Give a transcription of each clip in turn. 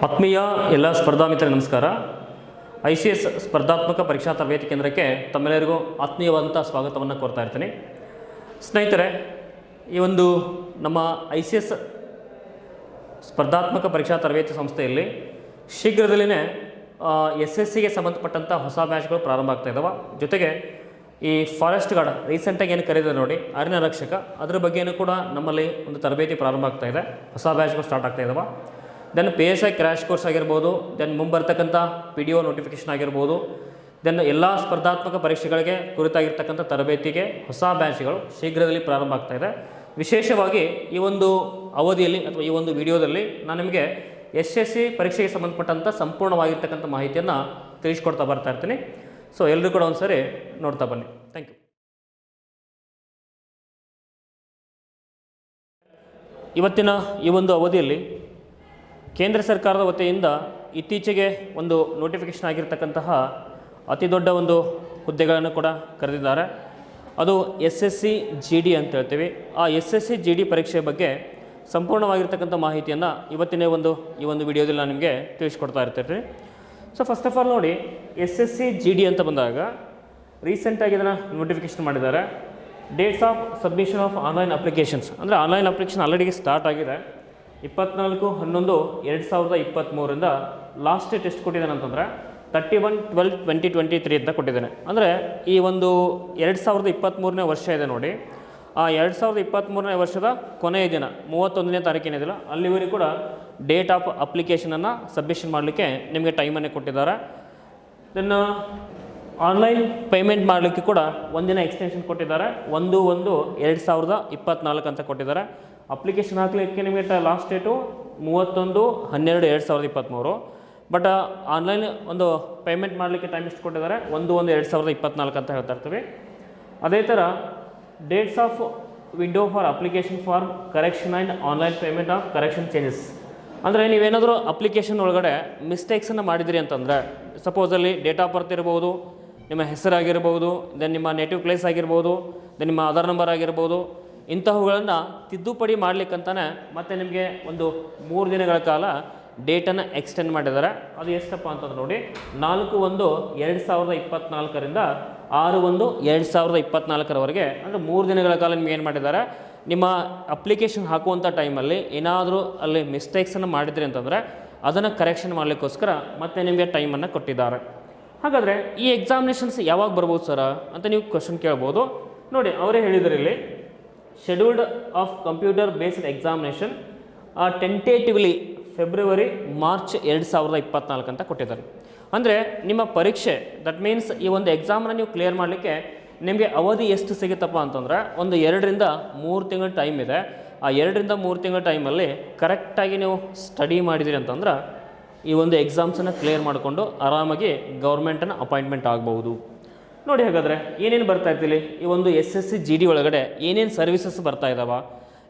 ಆತ್ಮೀಯ ಎಲ್ಲ ಸ್ಪರ್ಧಾ ಮಿತ್ರ ನಮಸ್ಕಾರ. ICS ಸ್ಪರ್ಧಾತ್ಮಕ ಪರೀಕ್ಷಾ ತರಬೇತಿ ಕೇಂದ್ರಕ್ಕೆ ತಮ್ಮೆಲ್ಲರಿಗೂ ಆತ್ಮೀಯವಾದಂಥ ಸ್ವಾಗತವನ್ನು ಕೋರ್ತಾ ಇರ್ತೀನಿ. ಸ್ನೇಹಿತರೆ, ಈ ಒಂದು ನಮ್ಮ ICS ಸ್ಪರ್ಧಾತ್ಮಕ ಪರೀಕ್ಷಾ ತರಬೇತಿ ಸಂಸ್ಥೆಯಲ್ಲಿ ಶೀಘ್ರದಲ್ಲೇ SSCಗೆ ಸಂಬಂಧಪಟ್ಟಂಥ ಹೊಸ ಬ್ಯಾಚ್ಗಳು ಪ್ರಾರಂಭ ಆಗ್ತಾ ಇದ್ದಾವೆ. ಜೊತೆಗೆ ಈ ಫಾರೆಸ್ಟ್ ಗಾರ್ಡ್ ರೀಸೆಂಟಾಗಿ ಏನು ಕರೀತಾರೆ ನೋಡಿ, ಅರಣ್ಯ ರಕ್ಷಕ, ಅದರ ಬಗ್ಗೆಯೂ ಕೂಡ ನಮ್ಮಲ್ಲಿ ಒಂದು ತರಬೇತಿ ಪ್ರಾರಂಭ ಆಗ್ತಾ ಇದೆ. ಹೊಸ ಬ್ಯಾಚ್ಗಳು ಸ್ಟಾರ್ಟ್ ಆಗ್ತಾ ಇದ್ದಾವೆ. ದೆನ್ PSI ಕ್ರ್ಯಾಶ್ ಕೋರ್ಸ್ ಆಗಿರ್ಬೋದು, ದೆನ್ ಮುಂಬರ್ತಕ್ಕಂಥ PDO ನೋಟಿಫಿಕೇಷನ್ ಆಗಿರ್ಬೋದು, ದೆನ್ ಎಲ್ಲ ಸ್ಪರ್ಧಾತ್ಮಕ ಪರೀಕ್ಷೆಗಳಿಗೆ ಕುರಿತಾಗಿರ್ತಕ್ಕಂಥ ತರಬೇತಿಗೆ ಹೊಸ ಬ್ಯಾಚ್ಗಳು ಶೀಘ್ರದಲ್ಲಿ ಪ್ರಾರಂಭ ಆಗ್ತಾ ಇದೆ. ವಿಶೇಷವಾಗಿ ಈ ಒಂದು ಅವಧಿಯಲ್ಲಿ ಅಥವಾ ಈ ಒಂದು ವಿಡಿಯೋದಲ್ಲಿ ನಾನು ನಿಮಗೆ SSC ಪರೀಕ್ಷೆಗೆ ಸಂಬಂಧಪಟ್ಟಂಥ ಸಂಪೂರ್ಣವಾಗಿರ್ತಕ್ಕಂಥ ಮಾಹಿತಿಯನ್ನು ತಿಳಿಸ್ಕೊಡ್ತಾ ಬರ್ತಾ ಇರ್ತೀನಿ. ಸೊ ಎಲ್ಲರೂ ಕೂಡ ಒಂದು ಸರಿ ನೋಡ್ತಾ ಬನ್ನಿ. Thank you. ಇವತ್ತಿನ ಈ ಒಂದು ಅವಧಿಯಲ್ಲಿ ಕೇಂದ್ರ ಸರ್ಕಾರದ ವತಿಯಿಂದ ಇತ್ತೀಚೆಗೆ ಒಂದು ನೋಟಿಫಿಕೇಷನ್ ಆಗಿರ್ತಕ್ಕಂತಹ ಅತಿ ದೊಡ್ಡ ಒಂದು ಹುದ್ದೆಗಳನ್ನು ಕೂಡ ಕರೆದಿದ್ದಾರೆ. ಅದು SSC GD ಅಂತ ಹೇಳ್ತೀವಿ. ಆ SSC GD ಪರೀಕ್ಷೆ ಬಗ್ಗೆ ಸಂಪೂರ್ಣವಾಗಿರ್ತಕ್ಕಂಥ ಮಾಹಿತಿಯನ್ನು ಇವತ್ತಿನ ಈ ಒಂದು ವಿಡಿಯೋದಲ್ಲಿ ನಾನು ನಿಮಗೆ ತಿಳಿಸ್ಕೊಡ್ತಾ ಇರ್ತೀನಿ. ಸೊ ಫಸ್ಟ್ ಆಫ್ ಆಲ್ ನೋಡಿ, SSC GD ಅಂತ ಬಂದಾಗ ರೀಸೆಂಟಾಗಿ ಇದನ್ನು ನೋಟಿಫಿಕೇಷನ್ ಮಾಡಿದ್ದಾರೆ. Dates of submission of online applications ಅಂದರೆ ಆನ್ಲೈನ್ ಅಪ್ಲಿಕೇಶನ್ ಆಲ್ರೆಡಿ ಸ್ಟಾರ್ಟ್ ಆಗಿದೆ. 24/11/2023 ಲಾಸ್ಟ್ ಡೇಟ್ ಎಷ್ಟು ಕೊಟ್ಟಿದ್ದಾನೆ ಅಂತಂದರೆ 31/12/2023 ಅಂತ ಕೊಟ್ಟಿದ್ದಾನೆ. ಅಂದರೆ ಈ ಒಂದು 2023ನೇ ವರ್ಷ ಇದೆ ನೋಡಿ, ಆ 2023ನೇ ವರ್ಷದ ಕೊನೆಯ ದಿನ 31ನೇ ತಾರೀಕಿನಿದೆಯಲ್ಲ, ಅಲ್ಲಿವರೆಗೂ ಕೂಡ ಡೇಟ್ ಆಫ್ ಅಪ್ಲಿಕೇಶನನ್ನು ಸಬ್ಮಿಷನ್ ಮಾಡಲಿಕ್ಕೆ ನಿಮಗೆ ಟೈಮನ್ನೇ ಕೊಟ್ಟಿದ್ದಾರೆ. ದೆನ್ ಆನ್ಲೈನ್ ಪೇಮೆಂಟ್ ಮಾಡಲಿಕ್ಕೆ ಕೂಡ ಒಂದಿನ ಎಕ್ಸ್ಟೆನ್ಷನ್ ಕೊಟ್ಟಿದ್ದಾರೆ. 1/1/2024 ಅಂತ ಕೊಟ್ಟಿದ್ದಾರೆ. ಅಪ್ಲಿಕೇಶನ್ ಹಾಕಲಿಕ್ಕೆ ನಿಮಗೆ ಲಾಸ್ಟ್ ಡೇಟು 31/12/2023. ಬಟ್ ಆನ್ಲೈನ್ ಒಂದು ಪೇಮೆಂಟ್ ಮಾಡಲಿಕ್ಕೆ ಟೈಮ್ ಎಷ್ಟು ಕೊಟ್ಟಿದ್ದಾರೆ, 1/1/2024 ಅಂತ ಹೇಳ್ತಾ ಇರ್ತೀವಿ. ಅದೇ ಥರ dates of window for application for correction and online payment of correction changes. ಅಂದರೆ ನೀವೇನಾದರೂ ಅಪ್ಲಿಕೇಶನ್ ಒಳಗಡೆ ಮಿಸ್ಟೇಕ್ಸನ್ನು ಮಾಡಿದಿರಿ ಅಂತಂದರೆ, ಸಪೋಸಲ್ಲಿ ಡೇಟ್ ಆಫ್ ಬರ್ತ್ ಇರ್ಬೋದು, ನಿಮ್ಮ ಹೆಸರಾಗಿರ್ಬೋದು, ದೆನ್ ನಿಮ್ಮ ನೇಟಿವ್ ಪ್ಲೇಸ್ ಆಗಿರ್ಬೋದು, ದೆನ್ ನಿಮ್ಮ ಆಧಾರ್ ನಂಬರ್ ಆಗಿರ್ಬೋದು, ಇಂತಹವುಗಳನ್ನು ತಿದ್ದುಪಡಿ ಮಾಡಲಿಕ್ಕಂತಾನೆ ಮತ್ತೆ ನಿಮಗೆ ಒಂದು 3 ದಿನಗಳ ಕಾಲ ಡೇಟನ್ನು ಎಕ್ಸ್ಟೆಂಡ್ ಮಾಡಿದ್ದಾರೆ. ಅದು ಎಷ್ಟಪ್ಪ ಅಂತಂದ್ರೆ ನೋಡಿ, 4/1/2024ರಿಂದ 6/1/2024ರವರೆಗೆ, ಅಂದರೆ 3 ದಿನಗಳ ಕಾಲ ನಿಮ್ಗೆ ಏನು ಮಾಡಿದ್ದಾರೆ, ನಿಮ್ಮ ಅಪ್ಲಿಕೇಶನ್ ಹಾಕುವಂಥ ಟೈಮಲ್ಲಿ ಏನಾದರೂ ಅಲ್ಲಿ ಮಿಸ್ಟೇಕ್ಸನ್ನು ಮಾಡಿದ್ರಿ ಅಂತಂದರೆ ಅದನ್ನು ಕರೆಕ್ಷನ್ ಮಾಡಲಿಕ್ಕೋಸ್ಕರ ಮತ್ತೆ ನಿಮಗೆ ಟೈಮನ್ನು ಕೊಟ್ಟಿದ್ದಾರೆ. ಹಾಗಾದರೆ ಈ ಎಕ್ಸಾಮಿನೇಷನ್ಸ್ ಯಾವಾಗ ಬರ್ಬೋದು ಸರ ಅಂತ ನೀವು ಕ್ವಶನ್ ಕೇಳ್ಬೋದು. ನೋಡಿ, ಅವರೇ ಹೇಳಿದರೆ ಇಲ್ಲಿ scheduled of computer based examination tentatively February March 2024 ಅಂತ ಕೊಟ್ಟಿದ್ದಾರೆ. ಅಂದರೆ ನಿಮ್ಮ ಪರೀಕ್ಷೆ, ದಟ್ ಮೀನ್ಸ್ ಈ ಒಂದು ಎಕ್ಸಾಮನ್ನು ನೀವು ಕ್ಲಿಯರ್ ಮಾಡಲಿಕ್ಕೆ ನಿಮಗೆ ಅವಧಿ ಎಷ್ಟು ಸಿಗುತ್ತಪ್ಪ ಅಂತಂದರೆ ಒಂದು 2ರಿಂದ 3 ತಿಂಗಳ ಟೈಮ್ ಇದೆ. ಆ 2ರಿಂದ 3 ತಿಂಗಳ ಟೈಮಲ್ಲಿ ಕರೆಕ್ಟಾಗಿ ನೀವು ಸ್ಟಡಿ ಮಾಡಿದಿರಿ ಅಂತಂದ್ರೆ ಈ ಒಂದು ಎಕ್ಸಾಮ್ಸನ್ನು ಕ್ಲಿಯರ್ ಮಾಡಿಕೊಂಡು ಆರಾಮಾಗಿ ಗೌರ್ಮೆಂಟನ್ನು ಅಪಾಯಿಂಟ್ಮೆಂಟ್ ಆಗ್ಬೋದು. ನೋಡಿ, ಹಾಗಾದರೆ ಏನೇನು ಬರ್ತಾ ಇರ್ತಿಲ್ಲಿ ಈ ಒಂದು SSC GD ಒಳಗಡೆ ಏನೇನು ಸರ್ವಿಸಸ್ ಬರ್ತಾ ಇದ್ದಾವೆ,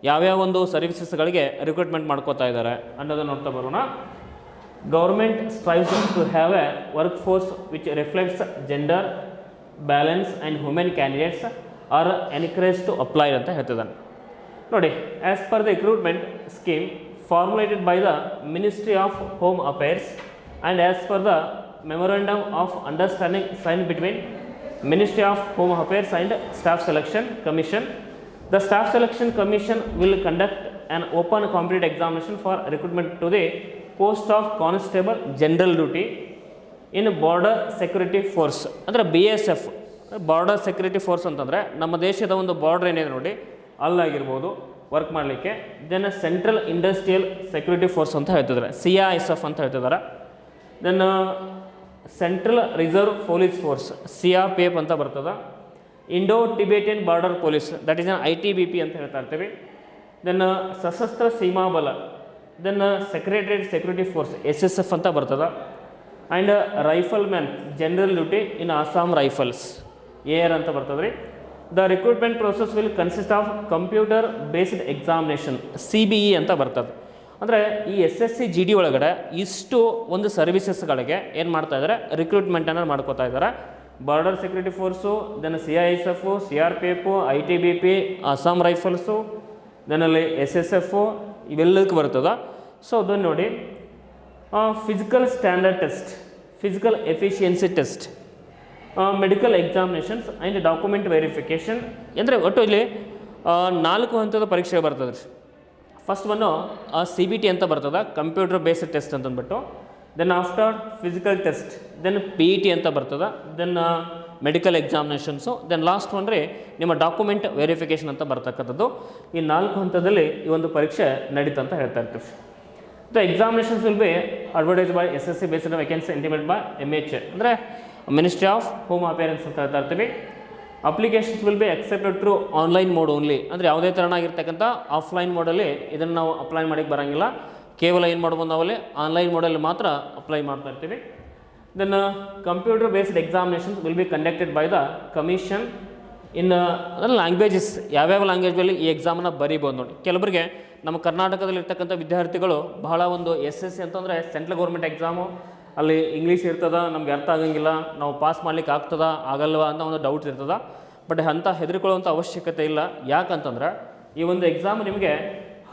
ಯಾವ್ಯಾವ ಒಂದು ಸರ್ವಿಸಸ್ಗಳಿಗೆ ರಿಕ್ರೂಟ್ಮೆಂಟ್ ಮಾಡ್ಕೋತಾ ಇದ್ದಾರೆ ಅನ್ನೋದನ್ನು ನೋಡ್ತಾ ಬರೋಣ. Government strives to have a work force which reflects gender balance and women candidates are encourage to apply ಅಂತ ಹೇಳ್ತಿದ್ದಾನೆ. ನೋಡಿ, as per the recruitment scheme formulated by the Ministry of Home Affairs and as per the Memorandum of Understanding signed between Ministry of Home Affairs and Staff Selection Commission, the Staff Selection Commission will conduct an open competitive examination for recruitment to the post of Constable General Duty in Border Security Force. ಅಂದರೆ BSF, border security force ಅಂತಂದರೆ ನಮ್ಮ ದೇಶದ ಒಂದು border ಏನಿದೆ ನೋಡಿ, ಅಲ್ಲಾಗಿರ್ಬೋದು work ಮಾಡಲಿಕ್ಕೆ. Then central industrial security force ಅಂತ ಹೇಳ್ತಿದ್ದಾರೆ, CISF ಅಂತ ಹೇಳ್ತಿದ್ದಾರೆ. Then central reserve police force, CRPF ಅಂತ ಬರ್ತದೆ. Indo Tibetan border police, that is ITBP ಅಂತ ಹೇಳ್ತಾ ಇರ್ತೀವಿ. Then Sashastra Seema Bal, then secretariat security force SSF ಅಂತ ಬರ್ತದೆ. And rifleman general duty in Assam rifles AR ಅಂತ ಬರ್ತದೆ ರೀ. The recruitment process will consist of computer based examination, CBE ಅಂತ ಬರ್ತದೆ. ಅಂದರೆ ಈ SSC GD ಒಳಗಡೆ ಇಷ್ಟು ಒಂದು ಸರ್ವಿಸಸ್ಗಳಿಗೆ ಏನು ಮಾಡ್ತಾ ಇದ್ದಾರೆ, ರಿಕ್ರೂಟ್ಮೆಂಟನ್ನು ಮಾಡ್ಕೋತಾ ಇದ್ದಾರೆ. Border security force, then CISF, CRPF, ITBP, Assam rifles, then ಅಲ್ಲಿ SSF ಇವೆಲ್ಲಕ್ಕೆ ಬರ್ತದೆ. ಸೊ ಅದನ್ನು ನೋಡಿ, physical standard test, physical efficiency test, medical examinations and document verification. ಅಂದರೆ ಒಟ್ಟು ಇಲ್ಲಿ 4 ಹಂತದ ಪರೀಕ್ಷೆ ಬರ್ತದೆ ರೀ. ಫಸ್ಟ್ ಒನ್ನು CBT ಅಂತ ಬರ್ತದೆ, ಕಂಪ್ಯೂಟರ್ ಬೇಸ್ಡ್ ಟೆಸ್ಟ್ ಅಂತಂದ್ಬಿಟ್ಟು. Then after physical test, then PET ಅಂತ ಬರ್ತದೆ, then medical examinations, then last one ರೀ ನಿಮ್ಮ ಡಾಕ್ಯುಮೆಂಟ್ ವೆರಿಫಿಕೇಷನ್ ಅಂತ ಬರ್ತಕ್ಕಂಥದ್ದು. ಈ 4 ಹಂತದಲ್ಲಿ ಈ ಒಂದು ಪರೀಕ್ಷೆ ನಡೀತಾ ಅಂತ ಹೇಳ್ತಾ ಇರ್ತೀವಿ. The examinations will B advertise by SSC based vacancy intimate by MHA ಅಂದರೆ ಮಿನಿಸ್ಟ್ರಿ ಆಫ್ ಹೋಮ್ ಅಫೇರ್ಸ್ ಅಂತ ಹೇಳ್ತಾ ಇರ್ತೀವಿ. Applications will be accepted through online mode only, ಅಂದರೆ ಯಾವುದೇ ಥರನಾಗಿರ್ತಕ್ಕಂಥ ಆಫ್ಲೈನ್ ಮೋಡಲ್ಲಿ ಇದನ್ನು ನಾವು ಅಪ್ಲೈ ಮಾಡೋಕ್ಕೆ ಬರೋಂಗಿಲ್ಲ. ಕೇವಲ ಏನು ಮಾಡ್ಬೋದು ನಾವಲ್ಲಿ ಆನ್ಲೈನ್ ಮೋಡಲ್ಲಿ ಮಾತ್ರ ಅಪ್ಲೈ ಮಾಡ್ತಾ ಇರ್ತೀವಿ. Then computer based examinations will be conducted by the commission in languages. ಯಾವ್ಯಾವ ಲ್ಯಾಂಗ್ವೇಜಲ್ಲಿ ಈ ಎಕ್ಸಾಮನ್ನು ಬರೀಬೋದು ನೋಡಿ. ಕೆಲವರಿಗೆ ನಮ್ಮ ಕರ್ನಾಟಕದಲ್ಲಿರ್ತಕ್ಕಂಥ ವಿದ್ಯಾರ್ಥಿಗಳು ಬಹಳ ಒಂದು SSC ಅಂತಂದರೆ ಸೆಂಟ್ರಲ್ ಗೌರ್ಮೆಂಟ್ ಎಕ್ಸಾಮು, ಅಲ್ಲಿ ಇಂಗ್ಲೀಷ್ ಇರ್ತದ, ನಮ್ಗೆ ಅರ್ಥ ಆಗಂಗಿಲ್ಲ, ನಾವು ಪಾಸ್ ಮಾಡ್ಲಿಕ್ಕೆ ಆಗ್ತದ ಆಗಲ್ವಾ ಅಂತ ಒಂದು ಡೌಟ್ ಇರ್ತದೆ. ಬಟ್ ಅಂಥ ಹೆದರ್ಕೊಳ್ಳುವಂಥ ಅವಶ್ಯಕತೆ ಇಲ್ಲ. ಯಾಕಂತಂದ್ರೆ ಈ ಒಂದು ಎಕ್ಸಾಮ್ ನಿಮಗೆ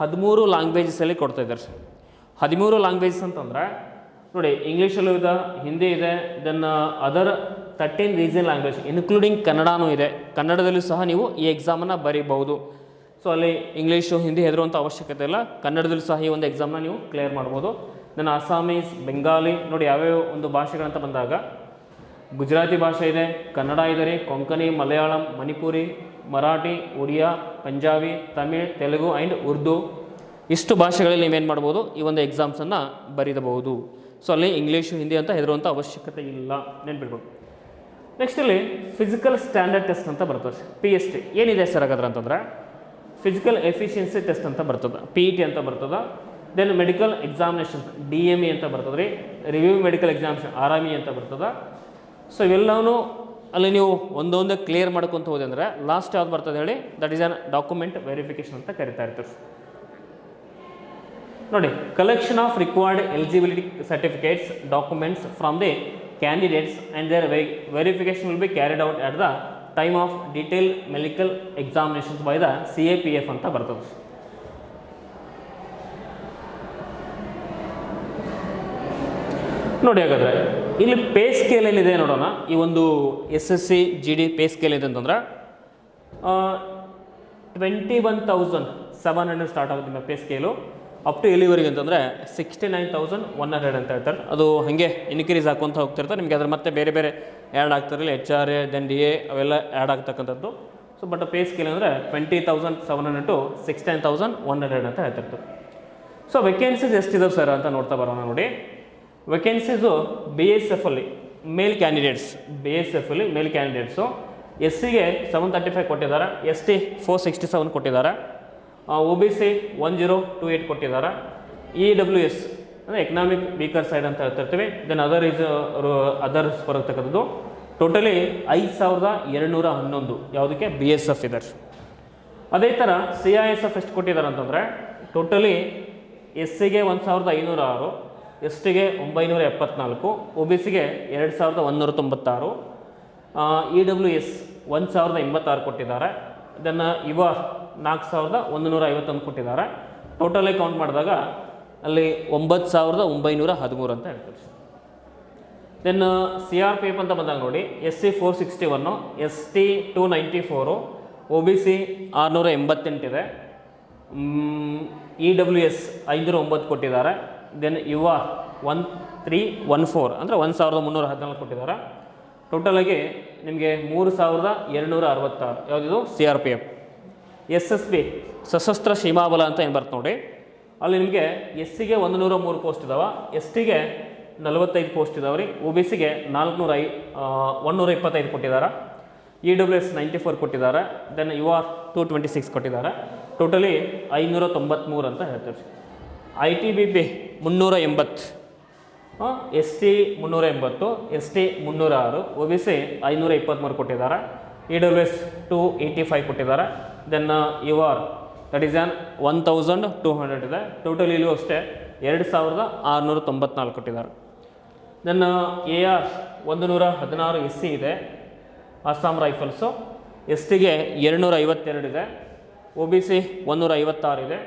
13 ಲ್ಯಾಂಗ್ವೇಜಸಲ್ಲಿ ಕೊಡ್ತಾ ಇದ್ದಾರೆ. 13 ಲ್ಯಾಂಗ್ವೇಜಸ್ ಅಂತಂದರೆ ನೋಡಿ, ಇಂಗ್ಲೀಷಲ್ಲೂ ಇದೆ, ಹಿಂದಿ ಇದೆ, then other 13 region language including ಕನ್ನಡನೂ ಇದೆ. ಕನ್ನಡದಲ್ಲೂ ಸಹ ನೀವು ಈ ಎಕ್ಸಾಮನ್ನು ಬರೀಬಹುದು. ಸೊ ಅಲ್ಲಿ ಇಂಗ್ಲೀಷು ಹಿಂದಿ ಹೆದರುವಂಥ ಅವಶ್ಯಕತೆ ಇಲ್ಲ, ಕನ್ನಡದಲ್ಲೂ ಸಹ ಈ ಒಂದು ಎಕ್ಸಾಮ್ನ ನೀವು ಕ್ಲಿಯರ್ ಮಾಡ್ಬೋದು. ದೆನ್ ಅಸ್ಸಾಮೀಸ್, ಬೆಂಗಾಲಿ ನೋಡಿ ಯಾವ್ಯಾವ ಒಂದು ಭಾಷೆಗಳಂತ ಬಂದಾಗ ಗುಜರಾತಿ ಭಾಷೆ ಇದೆ, ಕನ್ನಡ ಇದೆ ರೀ, ಕೊಂಕಣಿ, ಮಲಯಾಳಂ, ಮಣಿಪುರಿ, ಮರಾಠಿ, ಒಡಿಯಾ, ಪಂಜಾಬಿ, ತಮಿಳ್, ತೆಲುಗು ಆ್ಯಂಡ್ ಉರ್ದು. ಇಷ್ಟು ಭಾಷೆಗಳಲ್ಲಿ ನೀವೇನು ಮಾಡ್ಬೋದು, ಈ ಒಂದು ಎಕ್ಸಾಮ್ಸನ್ನು ಬರೀಬಹುದು. ಸೊ ಅಲ್ಲಿ ಇಂಗ್ಲೀಷು ಹಿಂದಿ ಅಂತ ಹೆದರುವಂಥ ಅವಶ್ಯಕತೆ ಇಲ್ಲ, ನೆನ್ಪಿಡ್ಬೋದು. ನೆಕ್ಸ್ಟಲ್ಲಿ ಫಿಸಿಕಲ್ ಸ್ಟ್ಯಾಂಡರ್ಡ್ ಟೆಸ್ಟ್ ಅಂತ ಬರ್ತದೆ, PST. ಏನಿದೆ ಸರ್ ಹಾಗಾದ್ರೆ ಅಂತಂದರೆ ಫಿಸಿಕಲ್ ಎಫಿಷಿಯನ್ಸಿ ಟೆಸ್ಟ್ ಅಂತ ಬರ್ತದೆ, PET ಅಂತ ಬರ್ತದೆ. ದೆನ್ ಮೆಡಿಕಲ್ ಎಕ್ಸಾಮಿನೇಷನ್ DME ಅಂತ ಬರ್ತದೆ ರೀ, ರಿವ್ಯೂ ಮೆಡಿಕಲ್ ಎಕ್ಸಾಮಿನೇಷನ್ RME ಅಂತ ಬರ್ತದೆ. ಸೊ ಇವೆಲ್ಲವೂ ಅಲ್ಲಿ ನೀವು ಒಂದೊಂದೇ ಕ್ಲಿಯರ್ ಮಾಡ್ಕೊತ ಹೋದೆ ಅಂದರೆ ಲಾಸ್ಟ್ ಯಾವ್ದು ಬರ್ತದೆ ಹೇಳಿ, that is on document verification ಅಂತ ಕರಿತಾ ಇರ್ತೀವಿ ನೋಡಿ. Collection of required eligibility certificates documents from the candidates and their verification will be carried out at the time of detail medical examinations by the CAPF ಅಂತ ಬರ್ತದೆ. ನೋಡಿ ಹಾಗಾದರೆ ಇಲ್ಲಿ pay scale ಏನಿದೆ ನೋಡೋಣ. ಈ ಒಂದು SSC GD ಪೇ ಸ್ಕೇಲ್ ಇದೆ ಅಂತಂದ್ರೆ 21,700 ಸ್ಟಾರ್ಟ್ ಆಗುತ್ತೆ ನಿಮ್ಮ ಪೇ ಸ್ಕೇಲು. ಅಪ್ ಟು ಎಲ್ಲಿವರೆಗೆ ಅಂತಂದರೆ 69,100 ಅಂತ ಹೇಳ್ತಾರೆ. ಅದು ಹಾಗೆ ಇನ್ಕ್ರೀಸ್ ಹಾಕೊಂತ ಹೋಗ್ತಿರ್ತಾರೆ. ನಿಮಗೆ ಅದ್ರ ಮತ್ತೆ ಬೇರೆ ಬೇರೆ ಆ್ಯಡ್ ಆಗ್ತಾರಲ್ಲ, HRA ದೆನ್ DA ಅವೆಲ್ಲ ಆ್ಯಡ್ ಆಗ್ತಕ್ಕಂಥದ್ದು. ಸೊ ಬಟ್ ಪೇ ಸ್ಕೇಲ್ ಅಂದರೆ 20,700 ಟು 69,100 ಅಂತ ಹೇಳ್ತಿರ್ತಾರೆ. ಸೊ ವೇಕೆನ್ಸೀಸ್ ಎಷ್ಟಿದಾವೆ ಸರ್ ಅಂತ ನೋಡ್ತಾ ಬರೋಣ ನೋಡಿ. ವೇಕೆನ್ಸೀಸು BSF ಅಲ್ಲಿ ಮೇಲ್ ಕ್ಯಾಂಡಿಡೇಟ್ಸ್, BSF ಅಲ್ಲಿ ಮೇಲ್ ಕ್ಯಾಂಡಿಡೇಟ್ಸು SCಗೆ 735 ಕೊಟ್ಟಿದ್ದಾರೆ, ST 467 ಕೊಟ್ಟಿದ್ದಾರೆ, OBC 1028 ಕೊಟ್ಟಿದ್ದಾರೆ, EWS ಅಂದರೆ ಎಕನಾಮಿಕ್ ವೀಕರ್ ಸೈಡ್ ಅಂತ ಹೇಳ್ತಿರ್ತೀವಿ. ದೆನ್ ಅದರ್ಸ್ ಬರತಕ್ಕಂಥದ್ದು ಟೋಟಲಿ 5,211 ಯಾವುದಕ್ಕೆ BSF ಇದೆ. ಅದೇ ಥರ CISF ಎಷ್ಟು ಕೊಟ್ಟಿದ್ದಾರೆ ಅಂತಂದರೆ ಟೋಟಲಿ SCಗೆ 1,506, STಗೆ 974, OBCಗೆ 2,196, EWS 1,086 ಕೊಟ್ಟಿದ್ದಾರೆ. ದೆನ್ ಇವ 4,151 ಕೊಟ್ಟಿದ್ದಾರೆ. ಟೋಟಲಿ ಕೌಂಟ್ ಮಾಡಿದಾಗ ಅಲ್ಲಿ 9,913 ಅಂತ ಹೇಳ್ತೀವಿ. ದೆನ್ CRPF ಅಂತ ಬಂದಾಗ ನೋಡಿ, SC 461, ST 294, OBC 688 ಇದೆ, EWS 509 ಕೊಟ್ಟಿದ್ದಾರೆ. ದೆನ್ ಯುವ 1314 ಅಂದರೆ 1,314 ಕೊಟ್ಟಿದ್ದಾರೆ. ಟೋಟಲಾಗಿ ನಿಮಗೆ 3,266 ಯಾವುದಿದು CRPF. SSB ಸಶಸ್ತ್ರ ಸೀಮಾಬಲ ಅಂತ ಏನು ಬರ್ತದೆ ನೋಡಿ, ಅಲ್ಲಿ ನಿಮಗೆ SCಗೆ 103 ಪೋಸ್ಟ್ ಇದಾವೆ, STಗೆ 45 ಪೋಸ್ಟ್ ಇದಾವೆ ರೀ, OBCಗೆ 125 ಕೊಟ್ಟಿದ್ದಾರೆ, EWS 94 ಕೊಟ್ಟಿದ್ದಾರೆ, ದೆನ್ ಯುವ 226 ಕೊಟ್ಟಿದ್ದಾರೆ. ಟೋಟಲಿ 593 ಅಂತ ಹೇಳ್ತೀವಿ. ITBP 380, ST 380, ST 306, OBC 523 ಕೊಟ್ಟಿದ್ದಾರೆ, EWS 285 ಕೊಟ್ಟಿದ್ದಾರೆ. Then UR that is on 1,200 ಇದೆ. ಟೋಟಲ್ ಇಲ್ಲೂ ಅಷ್ಟೇ 2,694 ಕೊಟ್ಟಿದ್ದಾರೆ. ದೆನ್ AR 116 SC ಇದೆ, ಅಸ್ಸಾಂ ರೈಫಲ್ಸು, STಗೆ 252 ಇದೆ, OBC 156 ಇದೆ,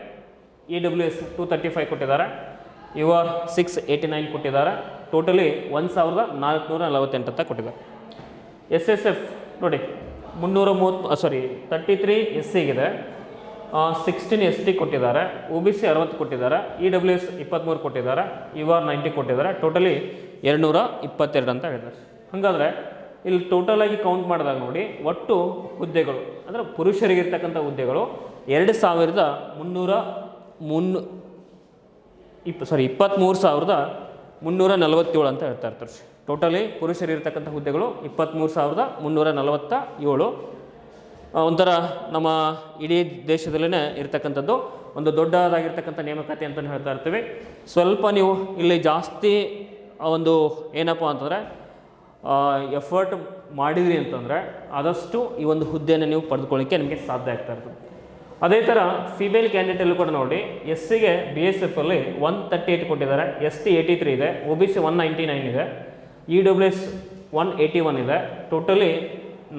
EWS 235 ಕೊಟ್ಟಿದ್ದಾರೆ, ಯು ಆರ್ 689 ಕೊಟ್ಟಿದ್ದಾರೆ. ಟೋಟಲಿ 1448 ಅಂತ ಕೊಟ್ಟಿದ್ದಾರೆ. ಎಸ್ ಎಸ್ ಎಫ್ ನೋಡಿ 33 ಎಸ್ ಸಿಗಿದೆ, 16 ಎಸ್ ಟಿ ಕೊಟ್ಟಿದ್ದಾರೆ, ಒ ಬಿ ಸಿ 60 ಕೊಟ್ಟಿದ್ದಾರೆ, ಇ ಡಬ್ಲ್ಯೂ ಎಸ್ 23 ಕೊಟ್ಟಿದ್ದಾರೆ, ಯು ಆರ್ 90 ಕೊಟ್ಟಿದ್ದಾರೆ. ಟೋಟಲಿ 222 ಅಂತ ಹೇಳಿದ್ದಾರೆ. ಹಾಗಾದರೆ ಇಲ್ಲಿ ಟೋಟಲಾಗಿ ಕೌಂಟ್ ಮಾಡಿದಾಗ ನೋಡಿ ಒಟ್ಟು ಹುದ್ದೆಗಳು ಅಂದರೆ ಪುರುಷರಿಗಿರ್ತಕ್ಕಂಥ ಹುದ್ದೆಗಳು 23,347 ಅಂತ ಹೇಳ್ತಾ ಇರ್ತಾರೆ. ಟೋಟಲಿ ಪುರುಷರಿರ್ತಕ್ಕಂಥ ಹುದ್ದೆಗಳು 23,347. ಒಂಥರ ನಮ್ಮ ಇಡೀ ದೇಶದಲ್ಲೇ ಇರ್ತಕ್ಕಂಥದ್ದು ಒಂದು ದೊಡ್ಡದಾಗಿರ್ತಕ್ಕಂಥ ನೇಮಕಾತಿ ಅಂತಲೇ ಹೇಳ್ತಾ ಇರ್ತೀವಿ. ಸ್ವಲ್ಪ ನೀವು ಇಲ್ಲಿ ಜಾಸ್ತಿ ಒಂದು ಏನಪ್ಪ ಅಂತಂದರೆ ಎಫರ್ಟ್ ಮಾಡಿದ್ರಿ ಅಂತಂದರೆ ಆದಷ್ಟು ಈ ಒಂದು ಹುದ್ದೆಯನ್ನು ನೀವು ಪಡೆದುಕೊಳ್ಳಿಕ್ಕೆ ನಿಮಗೆ ಸಾಧ್ಯ ಆಗ್ತಾ ಇರ್ತದೆ. ಅದೇ ಥರ ಫಿಮೇಲ್ ಕ್ಯಾಂಡಿಡೇಟಲ್ಲೂ ಕೂಡ ನೋಡಿ ಎಸ್ ಸಿಗೆ ಬಿ ಎಸ್ ಎಫಲ್ಲಿ 138 ಕೊಟ್ಟಿದ್ದಾರೆ, ಎಸ್ ಟಿ 83 ಇದೆ, ಒ ಬಿ ಸಿ 199 ಇದೆ, ಇ ಡಬ್ಲ್ಯೂ ಎಸ್ 181 ಇದೆ. ಟೋಟಲಿ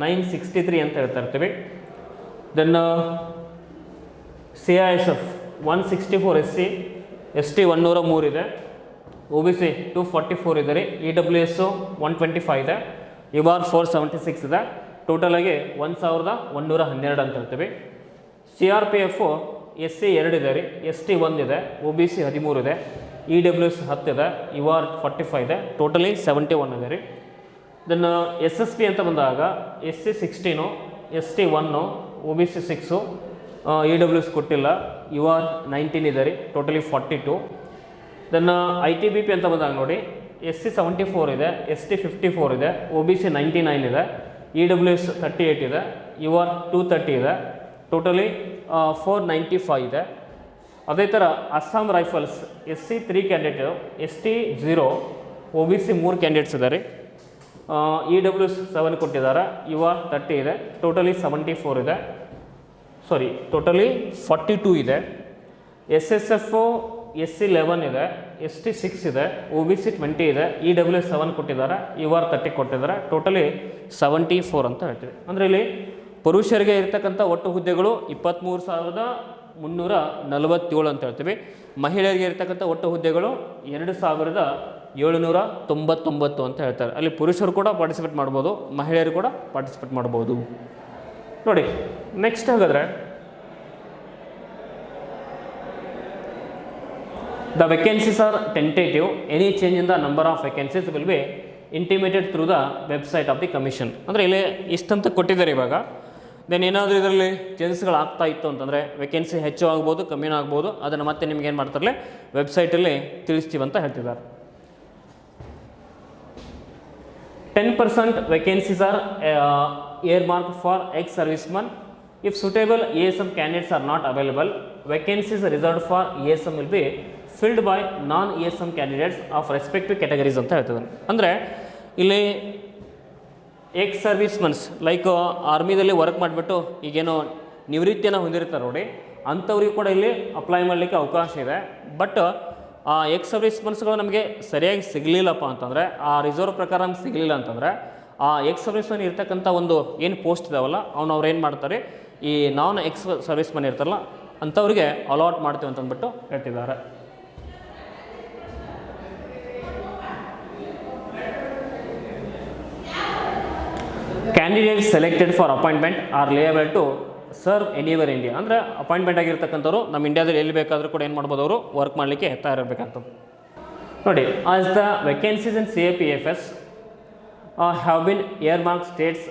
963 ಅಂತ ಹೇಳ್ತಾ ಇರ್ತೀವಿ. Then C I S F 164 S C, S T 103 ಇದೆ, ಒ ಬಿ ಸಿ 244 ಇದೆ ರೀ, ಇ ಡಬ್ಲ್ಯೂ ಎಸ್ಸು 125 ಇದೆ, ಯು ಆರ್ 476 ಇದೆ. ಟೋಟಲಾಗಿ 1112 ಅಂತ ಹೇಳ್ತೀವಿ. C R P F S C 2 ಇದೆ ರೀ, ಎಸ್ ಟಿ 1 ಇದೆ, ಒ ಬಿ ಸಿ 13 ಇದೆ, ಇ ಡಬ್ಲ್ಯೂ ಎಸ್ 10 ಇದೆ, ಯು ಆರ್ 45 ಇದೆ. ಟೋಟಲಿ 71 ಇದೆ ರೀ. ದೆನ್ ಎಸ್ ಎಸ್ ಪಿ ಅಂತ ಬಂದಾಗ S C 16, S T 1, O B C 6, E W S ಕೊಟ್ಟಿಲ್ಲ, ಯು ಆರ್ 19 ಇದೆ ರೀ. Totally 42. Then I T B P ಅಂತ ಬಂದಾಗ ನೋಡಿ ಎಸ್ ಸಿ 74 ಇದೆ, ಎಸ್ ಟಿ 54 ಇದೆ, ಒ ಬಿ ಸಿ 99 ಇದೆ, ಇ ಡಬ್ಲ್ಯೂ ಎಸ್ 38 ಇದೆ, ಯು ಆರ್ 230 ಇದೆ. ಟೋಟಲಿ 495 ಇದೆ. ಅದೇ ಥರ Assam rifles S C 3 candidate, S T 0, O B C 3 candidates ಇದ್ದಾರೆ, ಇ ಡಬ್ಲ್ಯೂ ಎಸ್ 7 ಕೊಟ್ಟಿದ್ದಾರೆ, ಯು ಆರ್ 30 ಇದೆ. ಟೋಟಲಿ 74 ಇದೆ, ಟೋಟಲಿ 42 ಇದೆ. S S F S C 11 ಇದೆ, ಎಸ್ ಟಿ 6 ಇದೆ, ಒ ಬಿ ಸಿ 20 ಇದೆ, ಇ ಡಬ್ಲ್ಯೂ ಎಸ್ 7 ಕೊಟ್ಟಿದ್ದಾರೆ, ಯು ಆರ್ 30 ಕೊಟ್ಟಿದ್ದಾರೆ. ಟೋಟಲಿ 74 ಅಂತ ಹೇಳ್ತೀವಿ. ಅಂದರೆ ಇಲ್ಲಿ ಪುರುಷರಿಗೆ ಇರ್ತಕ್ಕಂಥ ಒಟ್ಟು ಹುದ್ದೆಗಳು 23,347 ಅಂತ ಹೇಳ್ತೀವಿ. ಮಹಿಳೆಯರಿಗೆ ಇರ್ತಕ್ಕಂಥ ಒಟ್ಟು ಹುದ್ದೆಗಳು 2,799 ಅಂತ ಹೇಳ್ತಾರೆ. ಅಲ್ಲಿ ಪುರುಷರು ಕೂಡ ಪಾರ್ಟಿಸಿಪೇಟ್ ಮಾಡ್ಬೋದು, ಮಹಿಳೆಯರು ಕೂಡ ಪಾರ್ಟಿಸಿಪೇಟ್ ಮಾಡ್ಬೋದು. ನೋಡಿ ನೆಕ್ಸ್ಟ್ ಹಾಗಾದರೆ the vacancies are tentative. Any change in the number of vacancies will be intimated through the website of the commission. ಅಂದರೆ ಇಲ್ಲಿ ಇಷ್ಟಂತ ಕೊಟ್ಟಿದ್ದಾರೆ. ಇವಾಗ ದೆನ್ ಏನಾದರೂ ಇದರಲ್ಲಿ ಚೇಂಜಸ್ಗಳು ಆಗ್ತಾ ಇತ್ತು ಅಂತಂದರೆ ವೇಕೆನ್ಸಿ ಹೆಚ್ಚು ಆಗ್ಬೋದು, ಕಮ್ಮಿನೂ ಆಗ್ಬೋದು. ಅದನ್ನು ಮತ್ತೆ ನಿಮ್ಗೆ ಏನು ಮಾಡ್ತಾರಲ್ಲ ವೆಬ್ಸೈಟಲ್ಲಿ ತಿಳಿಸ್ತೀವಿ ಅಂತ ಹೇಳ್ತಿದ್ದಾರೆ. 10% vacancies are earmarked for ex-servicemen. If suitable ASM candidates are not available, vacancies reserved for ASM will be filled by non-ASM candidates of respective categories ಅಂತ ಹೇಳ್ತದೆ. ಅಂದರೆ ಇಲ್ಲಿ ಎಕ್ಸ್ ಸರ್ವಿಸ್ಮನ್ಸ್ ಲೈಕ್ ಆರ್ಮಿದಲ್ಲಿ ವರ್ಕ್ ಮಾಡಿಬಿಟ್ಟು ಈಗೇನೋ ನಿವೃತ್ತಿಯನ್ನು ಹೊಂದಿರ್ತಾರೆ ನೋಡಿ, ಅಂಥವ್ರಿಗೆ ಕೂಡ ಇಲ್ಲಿ ಅಪ್ಲೈ ಮಾಡಲಿಕ್ಕೆ ಅವಕಾಶ ಇದೆ. ಬಟ್ ಆ ಎಕ್ಸ್ ಸರ್ವಿಸ್ಮನ್ಸ್ಗಳು ನಮಗೆ ಸರಿಯಾಗಿ ಸಿಗಲಿಲ್ಲಪ್ಪ ಅಂತಂದರೆ, ಆ ರಿಸರ್ವ್ ಪ್ರಕಾರ ನಮ್ಗೆ ಸಿಗಲಿಲ್ಲ ಅಂತಂದರೆ, ಆ ಎಕ್ಸ್ ಸರ್ವಿಸ್ಮನ್ ಇರ್ತಕ್ಕಂಥ ಒಂದು ಏನು ಪೋಸ್ಟ್ ಇದಾವಲ್ಲ ಅವ್ರು ಏನು ಮಾಡ್ತಾರೆ, ಈ ನಾನ್ ಎಕ್ಸ್ ಸರ್ವಿಸ್ಮನ್ ಇರ್ತಾರಲ್ಲ ಅಂಥವ್ರಿಗೆ ಅಲಾಟ್ ಮಾಡ್ತೀವಿ ಅಂತಂದ್ಬಿಟ್ಟು ಹೇಳ್ತಿದ್ದಾರೆ. Candidates selected for appointment are liable to serve anywhere India. ಅಂದರೆ ಅಪಾಯಿಂಟ್ಮೆಂಟ್ ಆಗಿರ್ತಕ್ಕಂಥವ್ರು ನಮ್ಮ ಇಂಡಿಯಾದಲ್ಲಿ ಎಲ್ಲಿ ಬೇಕಾದರೂ ಕೂಡ ಏನು ಮಾಡ್ಬೋದು, ಅವರು ವರ್ಕ್ ಮಾಡಲಿಕ್ಕೆ ತಯಾರಿರಬೇಕಂತದ್ದು. ನೋಡಿ, as the vacancies in CAPFS have been earmarked states